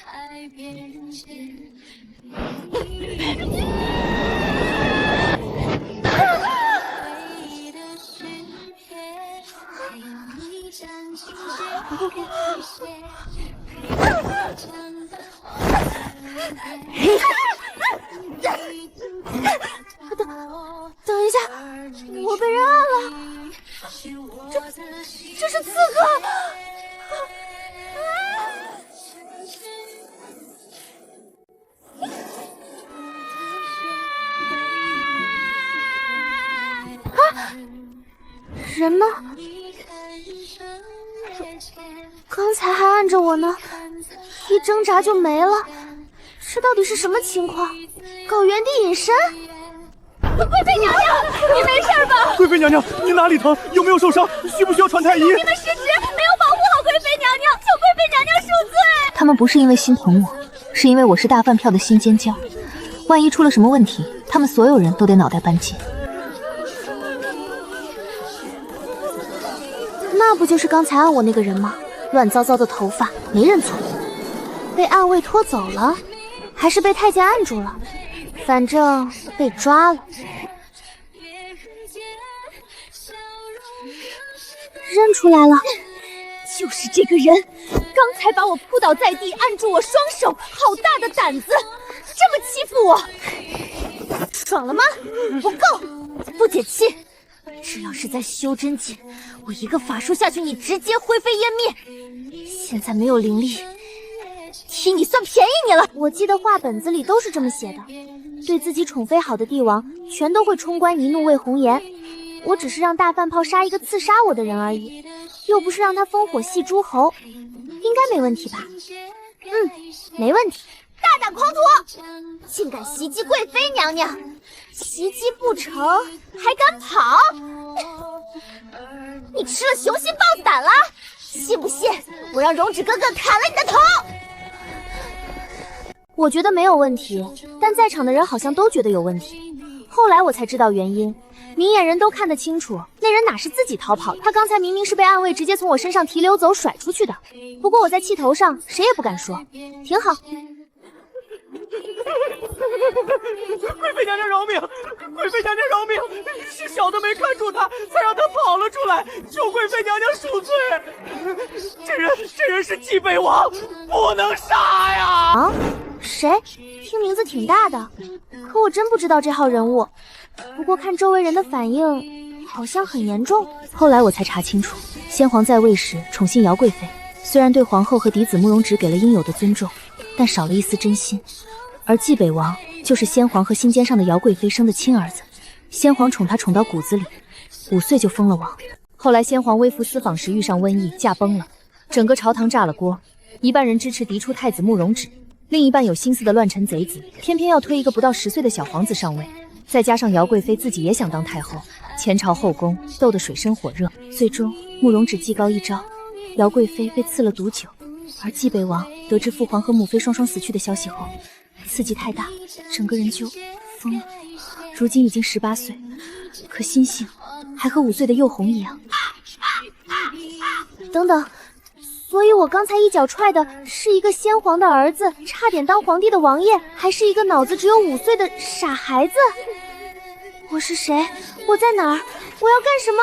等一下，我被人按了，这是刺客！人呢？刚才还按着我呢，一挣扎就没了，这到底是什么情况？搞原地隐身？贵妃娘娘，你没事吧？贵妃娘娘，你哪里疼？有没有受伤？需不需要传太医？你们失职，没有保护好贵妃娘娘，求贵妃娘娘恕罪。他们不是因为心疼我，是因为我是大饭票的新尖叫，万一出了什么问题，他们所有人都得脑袋半截。那不就是刚才按我那个人吗？乱糟糟的头发，没认错。被暗卫拖走了，还是被太监按住了？反正被抓了。认出来了，就是这个人，刚才把我扑倒在地，按住我双手，好大的胆子，这么欺负我，爽了吗？不够，不解气。这要是再修真界，我一个法术下去，你直接灰飞烟灭。现在没有灵力，替你算便宜你了。我记得画本子里都是这么写的，对自己宠妃好的帝王，全都会冲冠一怒为红颜。我只是让大饭炮杀一个刺杀我的人而已，又不是让他烽火戏诸侯，应该没问题吧？没问题。大胆狂徒，竟敢袭击贵妃娘娘！袭击不成还敢跑？你吃了雄心豹子胆了？信不信我让荣止哥哥砍了你的头？我觉得没有问题，但在场的人好像都觉得有问题。后来我才知道原因，明眼人都看得清楚，那人哪是自己逃跑的，他刚才明明是被暗卫直接从我身上提溜走甩出去的。不过我在气头上，谁也不敢说，挺好。贵妃娘娘饶命！贵妃娘娘饶命！是小的没看住他，才让他跑了出来，求贵妃娘娘恕罪。这人是济北王，不能杀呀！啊？谁？听名字挺大的，可我真不知道这号人物。不过看周围人的反应，好像很严重。后来我才查清楚，先皇在位时宠幸姚贵妃，虽然对皇后和嫡子慕容直给了应有的尊重，但少了一丝真心。而济北王就是先皇和心尖上的姚贵妃生的亲儿子，先皇宠他宠到骨子里，5岁就封了王。后来先皇微服私访时遇上瘟疫，驾崩了，整个朝堂炸了锅，一半人支持嫡出太子慕容直，另一半有心思的乱臣贼子，偏偏要推一个不到10岁的小皇子上位。再加上姚贵妃自己也想当太后，前朝后宫斗得水深火热，最终慕容直技高一招，姚贵妃被赐了毒酒。而济北王得知父皇和母妃双双死去的消息后，刺激太大，整个人就疯了。如今已经18岁，可心性还和5岁的幼红一样。等等，所以我刚才一脚踹的是一个先皇的儿子，差点当皇帝的王爷，还是一个脑子只有5岁的傻孩子？我是谁？我在哪儿？我要干什么？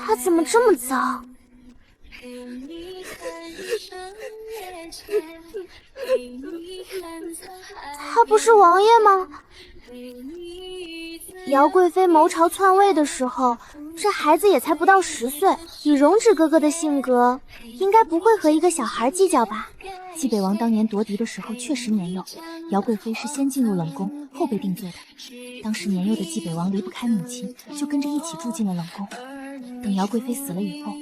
他怎么这么脏？他不是王爷吗？姚贵妃谋朝篡位的时候，这孩子也才不到10岁，以荣止哥哥的性格，应该不会和一个小孩计较吧。济北王当年夺嫡的时候确实年幼，姚贵妃是先进入冷宫，后被定罪的。当时年幼的济北王离不开母亲，就跟着一起住进了冷宫。等姚贵妃死了以后，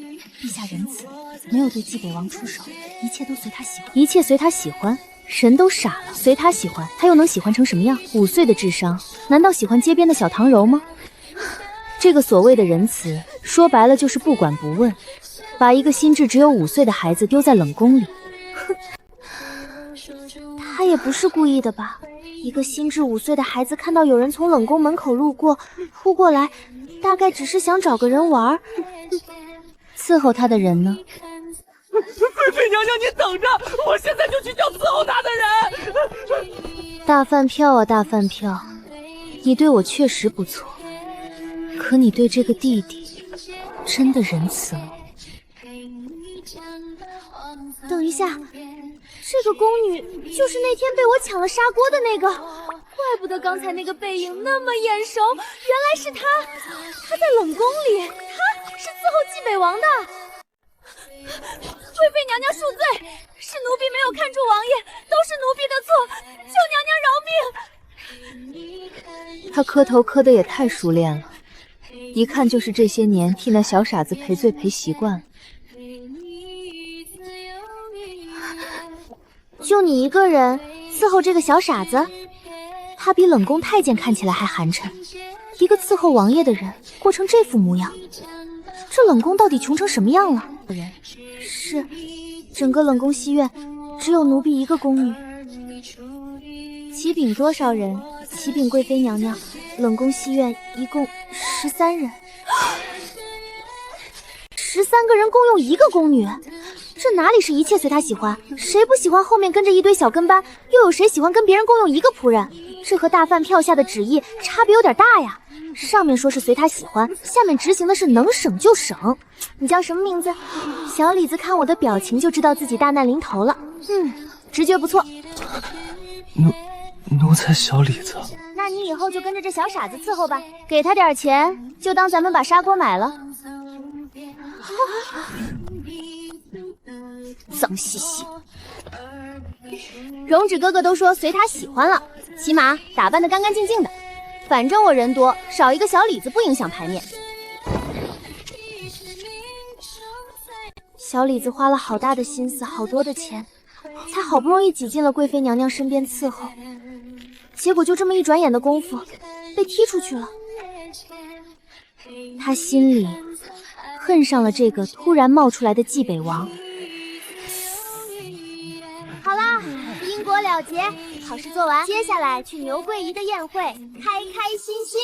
陛下仁慈，没有对济北王出手，一切都随他喜欢，一切随他喜欢。神都傻了，随他喜欢，他又能喜欢成什么样？5岁的智商，难道喜欢街边的小唐柔吗？这个所谓的仁慈，说白了就是不管不问，把一个心智只有5岁的孩子丢在冷宫里。他也不是故意的吧？一个心智5岁的孩子看到有人从冷宫门口路过，扑过来，大概只是想找个人玩。伺候他的人呢？贵妃娘娘，你等着，我现在就去叫伺候她的人。大饭票啊，大饭票，你对我确实不错，可你对这个弟弟真的仁慈吗？等一下，这个宫女就是那天被我抢了砂锅的那个，怪不得刚才那个背影那么眼熟，原来是她。她在冷宫里，她是伺候济北王的。贵妃娘娘恕罪，是奴婢没有看住王爷，都是奴婢的错，求娘娘饶命。他磕头磕得也太熟练了，一看就是这些年替那小傻子赔罪赔习惯了。就你一个人伺候这个小傻子？他比冷宫太监看起来还寒碜，一个伺候王爷的人过成这副模样，这冷宫到底穷成什么样了？人是整个冷宫西院只有奴婢一个宫女。启禀多少人？启禀贵妃娘娘，冷宫西院一共13人，13个人共用一个宫女，这哪里是一切随他喜欢？谁不喜欢后面跟着一堆小跟班？又有谁喜欢跟别人共用一个仆人？这和大饭票下的旨意差别有点大呀。上面说是随他喜欢，下面执行的是能省就省。你叫什么名字？小李子看我的表情就知道自己大难临头了。直觉不错。奴才小李子。那你以后就跟着这小傻子伺候吧，给他点钱，就当咱们把砂锅买了。脏兮兮。荣止哥哥都说随他喜欢了，起码打扮得干干净净的。反正我人多，少一个小李子不影响牌面。小李子花了好大的心思，好多的钱，才好不容易挤进了贵妃娘娘身边伺候，结果就这么一转眼的功夫，被踢出去了。他心里恨上了这个突然冒出来的冀北王。好啦，因果了结，考试做完，接下来去牛桂姨的宴会，开开心心。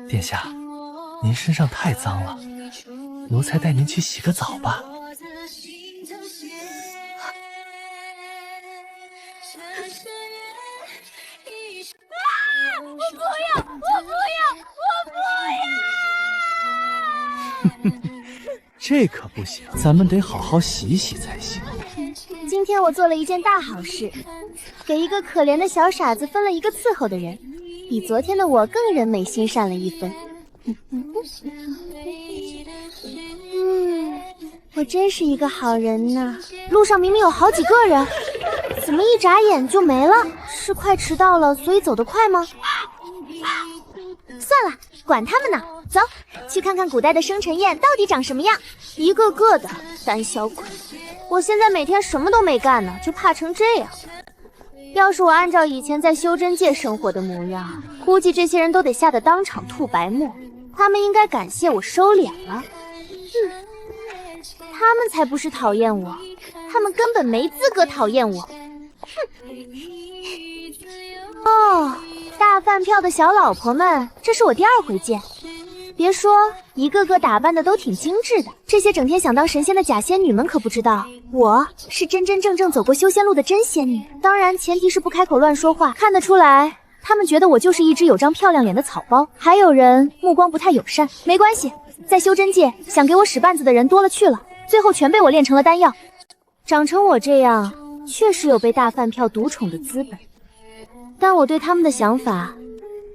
殿下，您身上太脏了，奴才带您去洗个澡吧。我不要！这可不行，咱们得好好洗洗才行。今天我做了一件大好事，给一个可怜的小傻子分了一个伺候的人，比昨天的我更人美心善了一分。我真是一个好人呢。路上明明有好几个人，怎么一眨眼就没了？是快迟到了，所以走得快吗？算了，管他们呢，走，去看看古代的生辰宴到底长什么样。一个个的胆小鬼，我现在每天什么都没干呢，就怕成这样。要是我按照以前在修真界生活的模样，估计这些人都得吓得当场吐白沫。他们应该感谢我收敛了。他们才不是讨厌我，他们根本没资格讨厌我。哦，大饭票的小老婆们，这是我第2回见。别说，一个个打扮的都挺精致的。这些整天想当神仙的假仙女们可不知道，我是真真正正走过修仙路的真仙女。当然，前提是不开口乱说话。看得出来，他们觉得我就是一只有张漂亮脸的草包。还有人目光不太友善，没关系，在修真界想给我使绊子的人多了去了，最后全被我炼成了丹药。长成我这样，确实有被大饭票独宠的资本。但我对他们的想法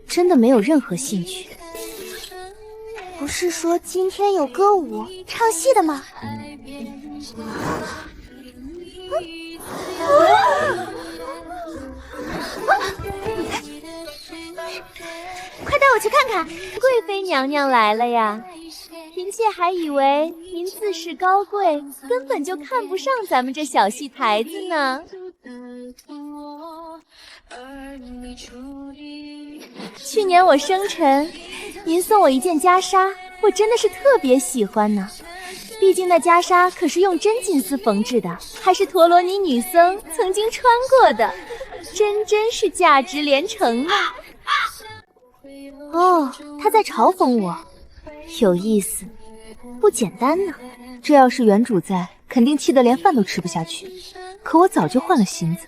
真的没有任何兴趣。不是说今天有歌舞唱戏的吗？快带我去看看，贵妃娘娘来了呀！嫔妾还以为您自视高贵，根本就看不上咱们这小戏台子呢。去年我生辰，您送我一件袈裟，我真的是特别喜欢呢。毕竟那袈裟可是用真金丝缝制的，还是陀罗尼女僧曾经穿过的，真是价值连城啊！哦，他在嘲讽我，有意思，不简单呢。这要是原主在，肯定气得连饭都吃不下去。可我早就换了心思，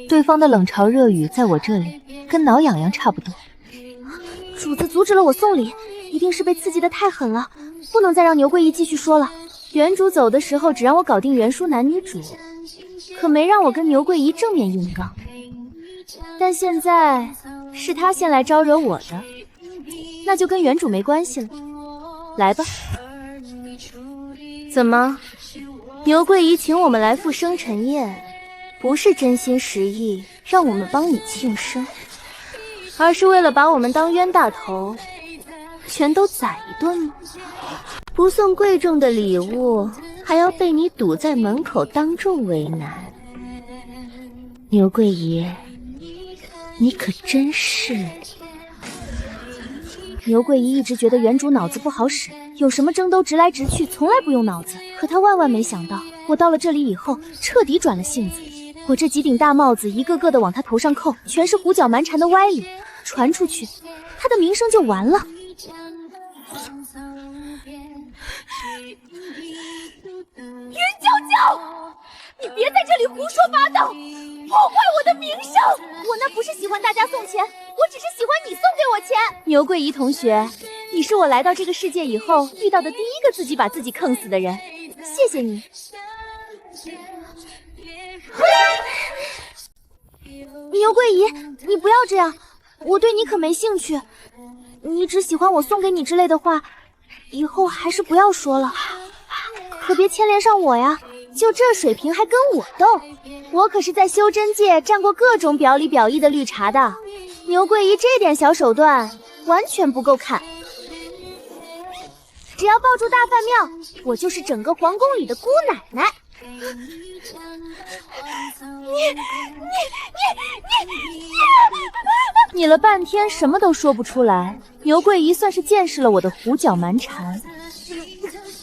对方的冷嘲热语在我这里跟挠痒痒差不多。主子阻止了我送礼，一定是被刺激得太狠了，不能再让牛桂姨继续说了。原主走的时候只让我搞定原书男女主，可没让我跟牛桂姨正面硬刚。但现在是他先来招惹我的，那就跟原主没关系了。来吧。怎么，牛桂姨请我们来赴生辰宴，不是真心实意让我们帮你庆生，而是为了把我们当冤大头，全都宰一顿吗？不送贵重的礼物，还要被你堵在门口当众为难。牛桂姨，你可真是……牛桂姨一直觉得原主脑子不好使，有什么争都直来直去，从来不用脑子。可她万万没想到，我到了这里以后，彻底转了性子。我这几顶大帽子一个个的往她头上扣，全是胡搅蛮缠的歪理，传出去，她的名声就完了。云娇娇，你别在这里胡说八道，破坏我的名声！我那不是喜欢大家送钱，我只是喜欢你送给我钱。牛桂姨同学，你是我来到这个世界以后遇到的第一个自己把自己坑死的人，谢谢你。牛桂姨，你不要这样，我对你可没兴趣。你只喜欢我送给你之类的话，以后还是不要说了，可别牵连上我呀。就这水平还跟我斗，我可是在修真界占过各种表里表意的绿茶的。牛桂姨这点小手段完全不够看。只要抱住大饭庙，我就是整个皇宫里的姑奶奶。你了半天什么都说不出来，牛桂姨算是见识了我的胡搅蛮缠。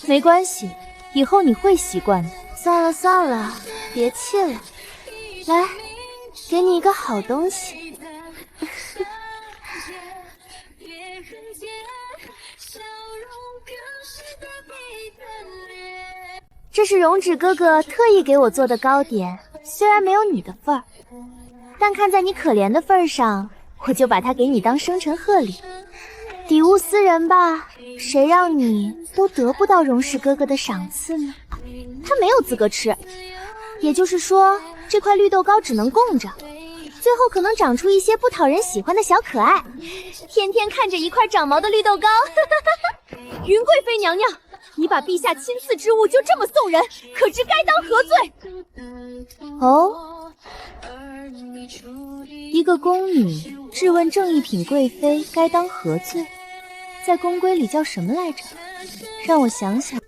没关系，以后你会习惯的。算了算了，别气了，来，给你一个好东西。这是荣止哥哥特意给我做的糕点，虽然没有你的份儿，但看在你可怜的份上，我就把它给你当生辰贺礼。礼物私人吧，谁让你都得不到荣氏哥哥的赏赐呢？他没有资格吃，也就是说，这块绿豆糕只能供着，最后可能长出一些不讨人喜欢的小可爱，天天看着一块长毛的绿豆糕。云贵妃娘娘，你把陛下亲赐之物就这么送人，可知该当何罪？哦，一个宫女质问正一品贵妃该当何罪，在宫规里叫什么来着？让我想想。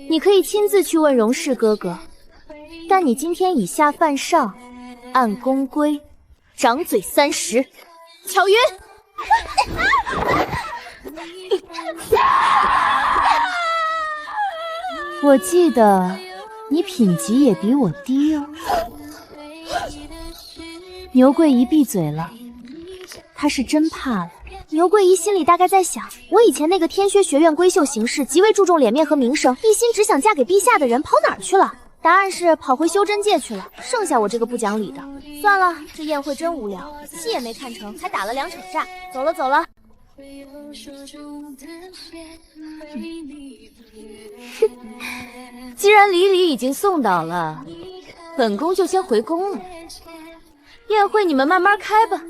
你可以亲自去问荣氏哥哥，但你今天以下犯上，按宫规掌嘴30。巧云，我记得你品级也比我低哦。牛桂姨闭嘴了，她是真怕了。牛桂姨心里大概在想，我以前那个天薛学院闺秀行事，极为注重脸面和名声，一心只想嫁给陛下的人跑哪儿去了？答案是跑回修真界去了，剩下我这个不讲理的。算了，这宴会真无聊，戏也没看成，还打了2场架。走了走了。既然礼已经送到了，本宫就先回宫了。宴会你们慢慢开吧。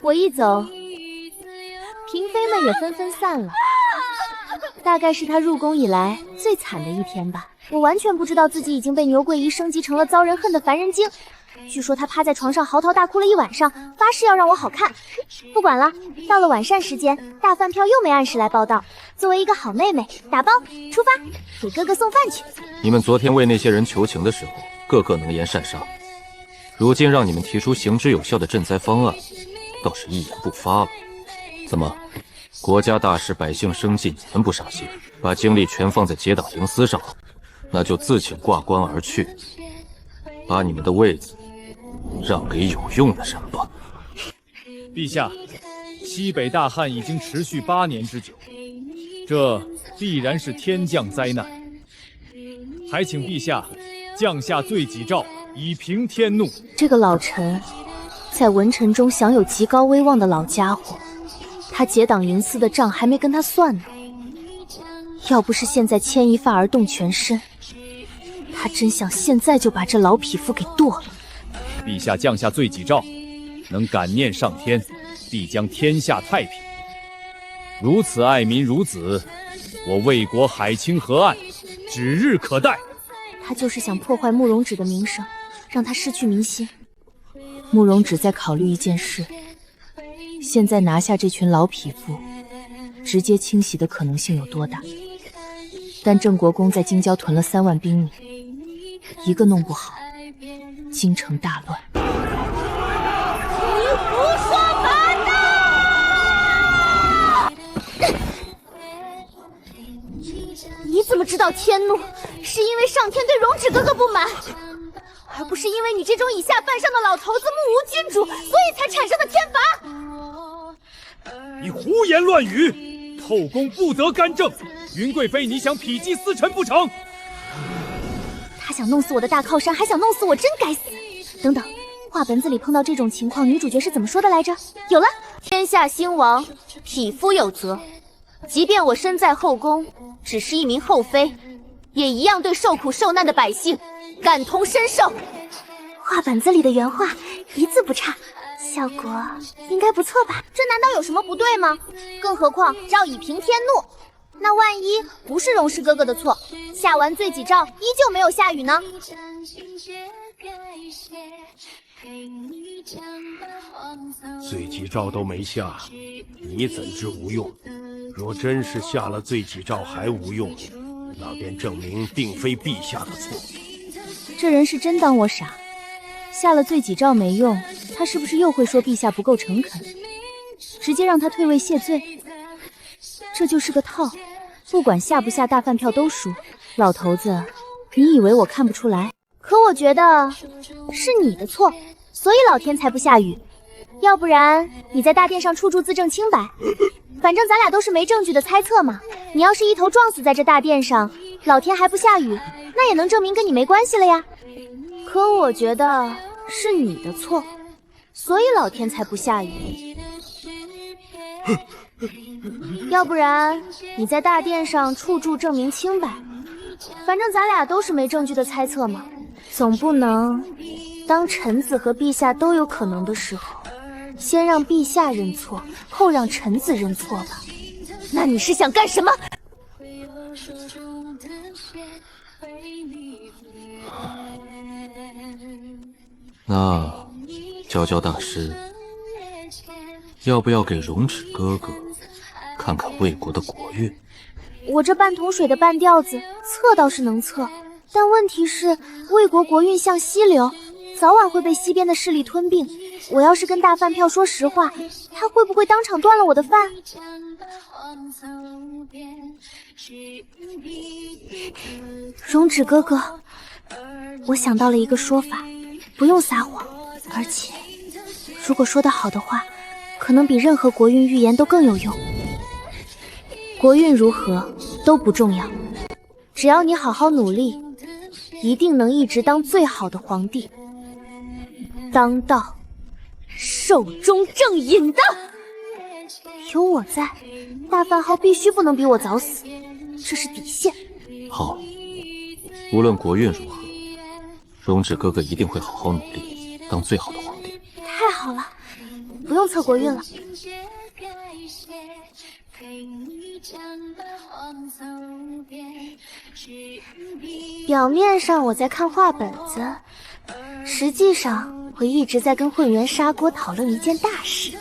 我一走，嫔妃们也纷纷散了。大概是她入宫以来最惨的一天吧。我完全不知道自己已经被牛桂姨升级成了遭人恨的凡人精。据说她趴在床上嚎啕大哭了1晚上，发誓要让我好看。不管了，到了晚膳时间，大饭票又没按时来报到。作为一个好妹妹，打包出发，给哥哥送饭去。你们昨天为那些人求情的时候，个个能言善杀，如今让你们提出行之有效的赈灾方案，倒是一言不发了。怎么，国家大事，百姓生计，你们不上心，把精力全放在结党营私上了，那就自请挂冠而去，把你们的位子让给有用的人吧。陛下，西北大旱已经持续8年之久，这必然是天降灾难，还请陛下降下罪己诏，以平天怒。这个老臣，在文臣中享有极高威望的老家伙，他结党营私的账还没跟他算呢。要不是现在牵一发而动全身，他真想现在就把这老匹夫给剁了。陛下降下罪己诏，能感念上天，必将天下太平。如此爱民孺子，我魏国海清河岸指日可待。他就是想破坏慕容止的名声，让他失去民心。慕容止在考虑一件事，现在拿下这群老匹夫，直接清洗的可能性有多大？但郑国公在京郊屯了3万兵民，一个弄不好，京城大乱。你胡说八道！你怎么知道天怒？是因为上天对荣止哥哥不满，而不是因为你这种以下犯上的老头子目无君主，所以才产生的天罚。你胡言乱语，后宫不得干政。云贵妃，你想否极私臣不成？他想弄死我的大靠山，还想弄死我，真该死！等等，话本子里碰到这种情况，女主角是怎么说的来着？有了，天下兴亡，匹夫有责。即便我身在后宫，只是一名后妃，也一样对受苦受难的百姓感同身受。画本子里的原话一字不差，效果应该不错吧？这难道有什么不对吗？更何况赵以平天怒，那万一不是荣氏哥哥的错，下完罪己诏依旧没有下雨呢？罪己诏都没下，你怎知无用？若真是下了罪己诏还无用，那便证明并非陛下的错。这人是真当我傻，下了罪己诏没用，他是不是又会说陛下不够诚恳，直接让他退位谢罪？这就是个套，不管下不下大饭票都输。老头子，你以为我看不出来？可我觉得是你的错，所以老天才不下雨。要不然你在大殿上处处自证清白，反正咱俩都是没证据的猜测嘛。你要是一头撞死在这大殿上，老天还不下雨，那也能证明跟你没关系了呀。可我觉得是你的错，所以老天才不下雨。要不然你在大殿上处处证明清白，反正咱俩都是没证据的猜测嘛。总不能当臣子和陛下都有可能的时候，先让陛下认错，后让臣子认错吧？那你是想干什么？那教教大师，要不要给荣止哥哥看看魏国的国运？我这半桶水的半吊子，测倒是能测，但问题是魏国国运向西流，早晚会被西边的势力吞并。我要是跟大饭票说实话，他会不会当场断了我的饭？荣止哥哥，我想到了一个说法，不用撒谎，而且如果说得好的话，可能比任何国运预言都更有用。国运如何都不重要，只要你好好努力，一定能一直当最好的皇帝，当到寿终正寝的。有我在，大饭号必须不能比我早死，这是底线。好，无论国运如何，荣止哥哥一定会好好努力，当最好的皇帝。太好了，不用测国运了。表面上我在看画本子，实际上我一直在跟混元砂锅讨论一件大事。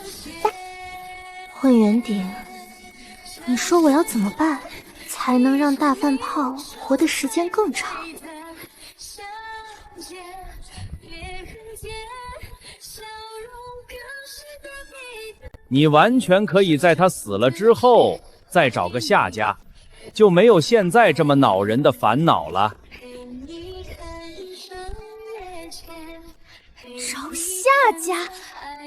混元鼎，你说我要怎么办才能让大饭炮活的时间更长？你完全可以在他死了之后再找个下家，就没有现在这么恼人的烦恼了。找下家？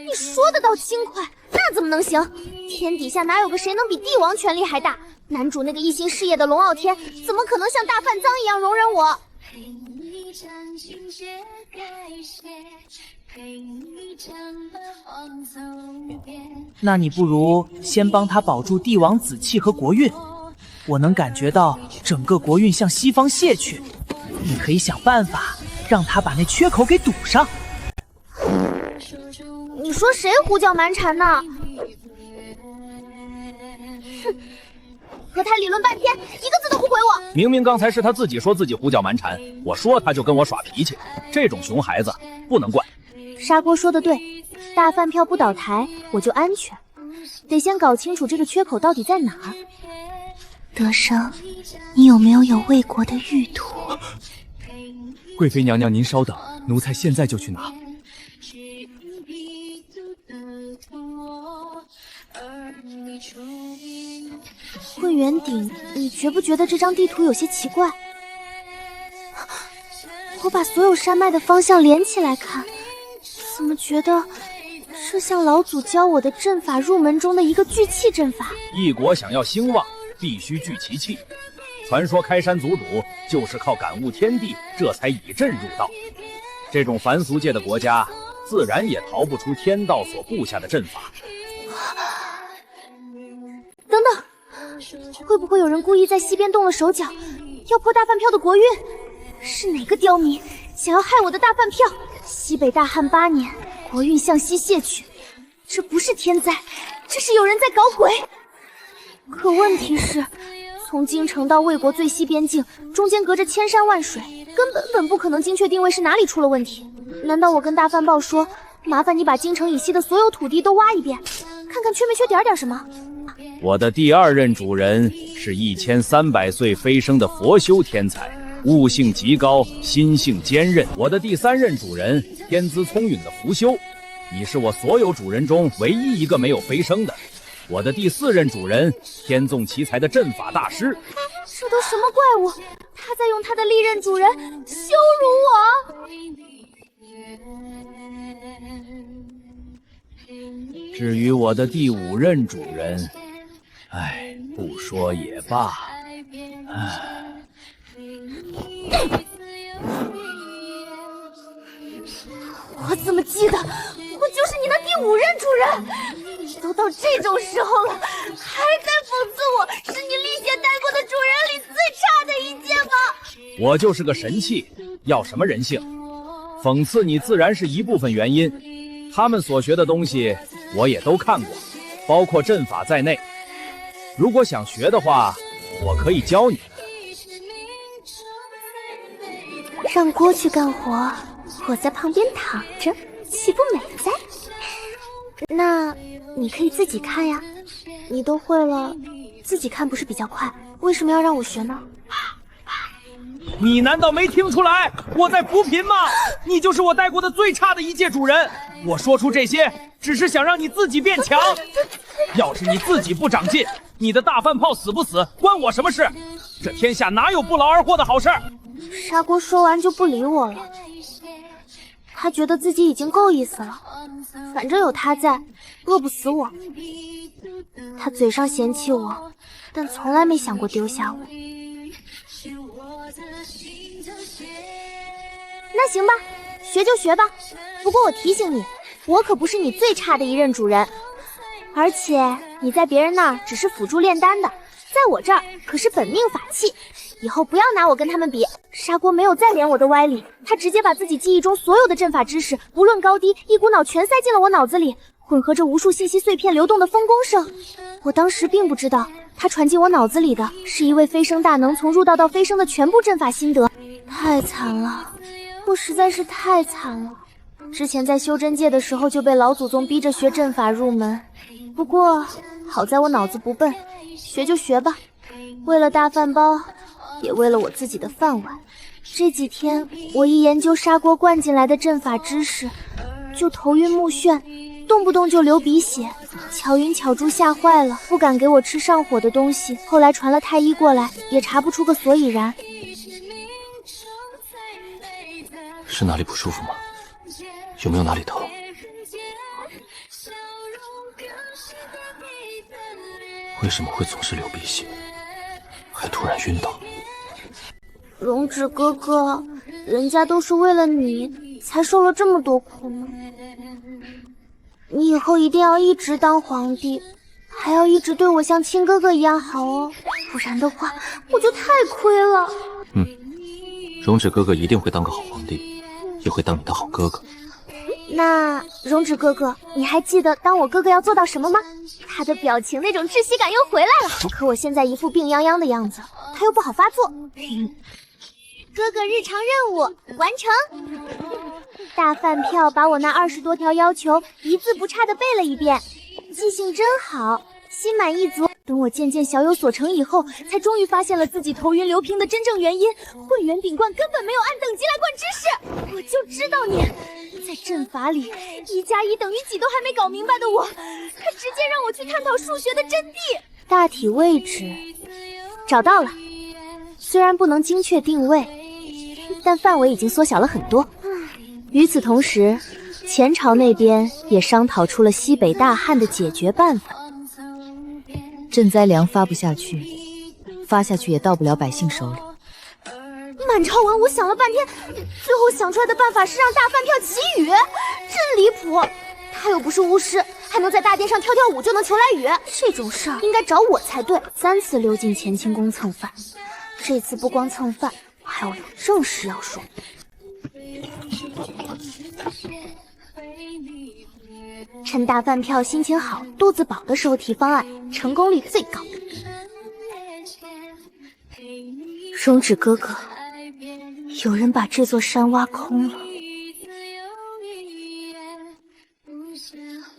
你说得倒轻快，那怎么能行？天底下哪有个谁能比帝王权力还大？男主那个一心事业的龙傲天，怎么可能像大饭脏一样容忍我？那你不如先帮他保住帝王子气和国运，我能感觉到整个国运向西方泄去，你可以想办法让他把那缺口给堵上。你说谁胡搅蛮缠呢？哼，和他理论半天，一个字都不回我。明明刚才是他自己说自己胡搅蛮缠，我说他就跟我耍脾气，这种熊孩子不能惯。砂锅说的对，大饭票不倒台，我就安全。得先搞清楚这个缺口到底在哪儿。德生，你有没有魏国的玉图？贵妃娘娘，您稍等，奴才现在就去拿。混元鼎，你觉不觉得这张地图有些奇怪？我把所有山脉的方向连起来看，怎么觉得这像老祖教我的阵法入门中的一个聚气阵法？一国想要兴旺，必须聚其气。传说开山祖祖就是靠感悟天地，这才以阵入道。这种凡俗界的国家，自然也逃不出天道所布下的阵法。会不会有人故意在西边动了手脚，要破大饭票的国运？是哪个刁民想要害我的大饭票？西北大旱8年，国运向西泄去，这不是天灾，这是有人在搞鬼。可问题是，从京城到魏国最西边境，中间隔着千山万水，根本不可能精确定位是哪里出了问题。难道我跟大饭报说，麻烦你把京城以西的所有土地都挖一遍，看看缺没缺点什么？我的第2任主人是1300岁飞升的佛修天才，悟性极高，心性坚韧。我的第3任主人天资聪颖的福修，你是我所有主人中唯一一个没有飞升的。我的第4任主人天纵奇才的阵法大师。这都什么怪物？他在用他的历任主人羞辱我。至于我的第5任主人，不说也罢。我怎么记得我就是你的第5任主人？你都到这种时候了，还在讽刺我是你历届带过的主人里最差的一届吗？我就是个神器，要什么人性？讽刺你自然是一部分原因，他们所学的东西我也都看过，包括阵法在内。如果想学的话，我可以教你。让锅去干活，我在旁边躺着，岂不美哉？那你可以自己看呀，你都会了，自己看不是比较快？为什么要让我学呢？你难道没听出来我在扶贫吗？你就是我带过的最差的一届主人。我说出这些，只是想让你自己变强。要是你自己不长进，你的大饭炮死不死关我什么事？这天下哪有不劳而获的好事？砂锅说完就不理我了，他觉得自己已经够意思了，反正有他在，饿不死我。他嘴上嫌弃我，但从来没想过丢下我。那行吧，学就学吧。不过我提醒你，我可不是你最差的一任主人，而且你在别人那儿只是辅助炼丹的，在我这儿可是本命法器。以后不要拿我跟他们比。砂锅没有再连我的歪理，他直接把自己记忆中所有的阵法知识，不论高低，一股脑全塞进了我脑子里，混合着无数信息碎片流动的风弓声。我当时并不知道，他传进我脑子里的是一位飞升大能从入道到飞升的全部阵法心得。太惨了，我实在是太惨了。之前在修真界的时候就被老祖宗逼着学阵法入门，不过好在我脑子不笨，学就学吧。为了大饭包，也为了我自己的饭碗。这几天我一研究砂锅灌进来的阵法知识，就头晕目眩，动不动就流鼻血。巧云巧珠吓坏了，不敢给我吃上火的东西。后来传了太医过来，也查不出个所以然。是哪里不舒服吗？有没有哪里疼？为什么会总是流鼻血，还突然晕倒？荣止哥哥，人家都是为了你才受了这么多苦呢。你以后一定要一直当皇帝，还要一直对我像亲哥哥一样好哦，不然的话我就太亏了。荣止哥哥一定会当个好皇帝，也会当你的好哥哥。那荣止哥哥，你还记得当我哥哥要做到什么吗？他的表情那种窒息感又回来了，可我现在一副病殃殃的样子，他又不好发作。哥哥日常任务完成，大饭票把我那20多条要求一字不差的背了一遍，记性真好，心满意足。等我渐渐小有所成以后，才终于发现了自己头晕流屏的真正原因。混元炳冠根本没有按等级来灌知识，我就知道你在阵法里1+1等于几都还没搞明白的我，他直接让我去探讨数学的真谛。大体位置找到了，虽然不能精确定位，但范围已经缩小了很多。与此同时，前朝那边也商讨出了西北大旱的解决办法。赈灾粮发不下去，发下去也到不了百姓手里。满朝文我想了半天，最后想出来的办法是让大饭票祈雨，真离谱。他又不是巫师，还还能在大殿上跳跳舞就能求来雨，这种事儿应该找我才对。3次溜进乾清宫蹭饭，这次不光蹭饭，还有正事要说。趁大饭票心情好、肚子饱的时候提方案，成功率最高。荣止哥哥，有人把这座山挖空了，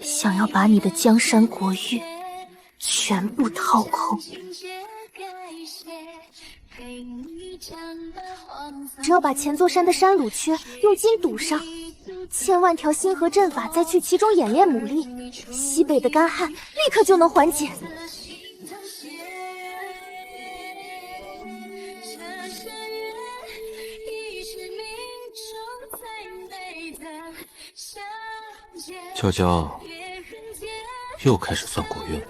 想要把你的江山国运全部掏空。只要把前座山的山鲁缺用金堵上，千万条星河阵法再去其中演练牡蛎，西北的干旱立刻就能缓解。娇娇又开始算国运了。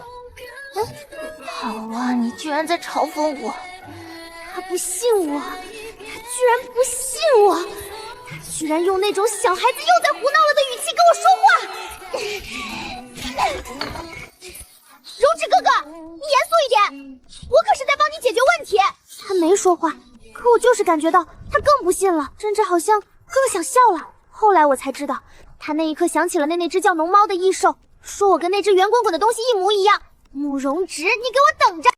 好啊，你居然在嘲讽我！他不信我，他居然不信我，他居然用那种小孩子又在胡闹了的语气跟我说话。荣止哥哥，你严肃一点，我可是在帮你解决问题。他没说话，可我就是感觉到他更不信了，甚至好像更想笑了。后来我才知道，他那一刻想起了那只叫龙猫的异兽，说我跟那只圆滚滚的东西一模一样。慕容直，你给我等着！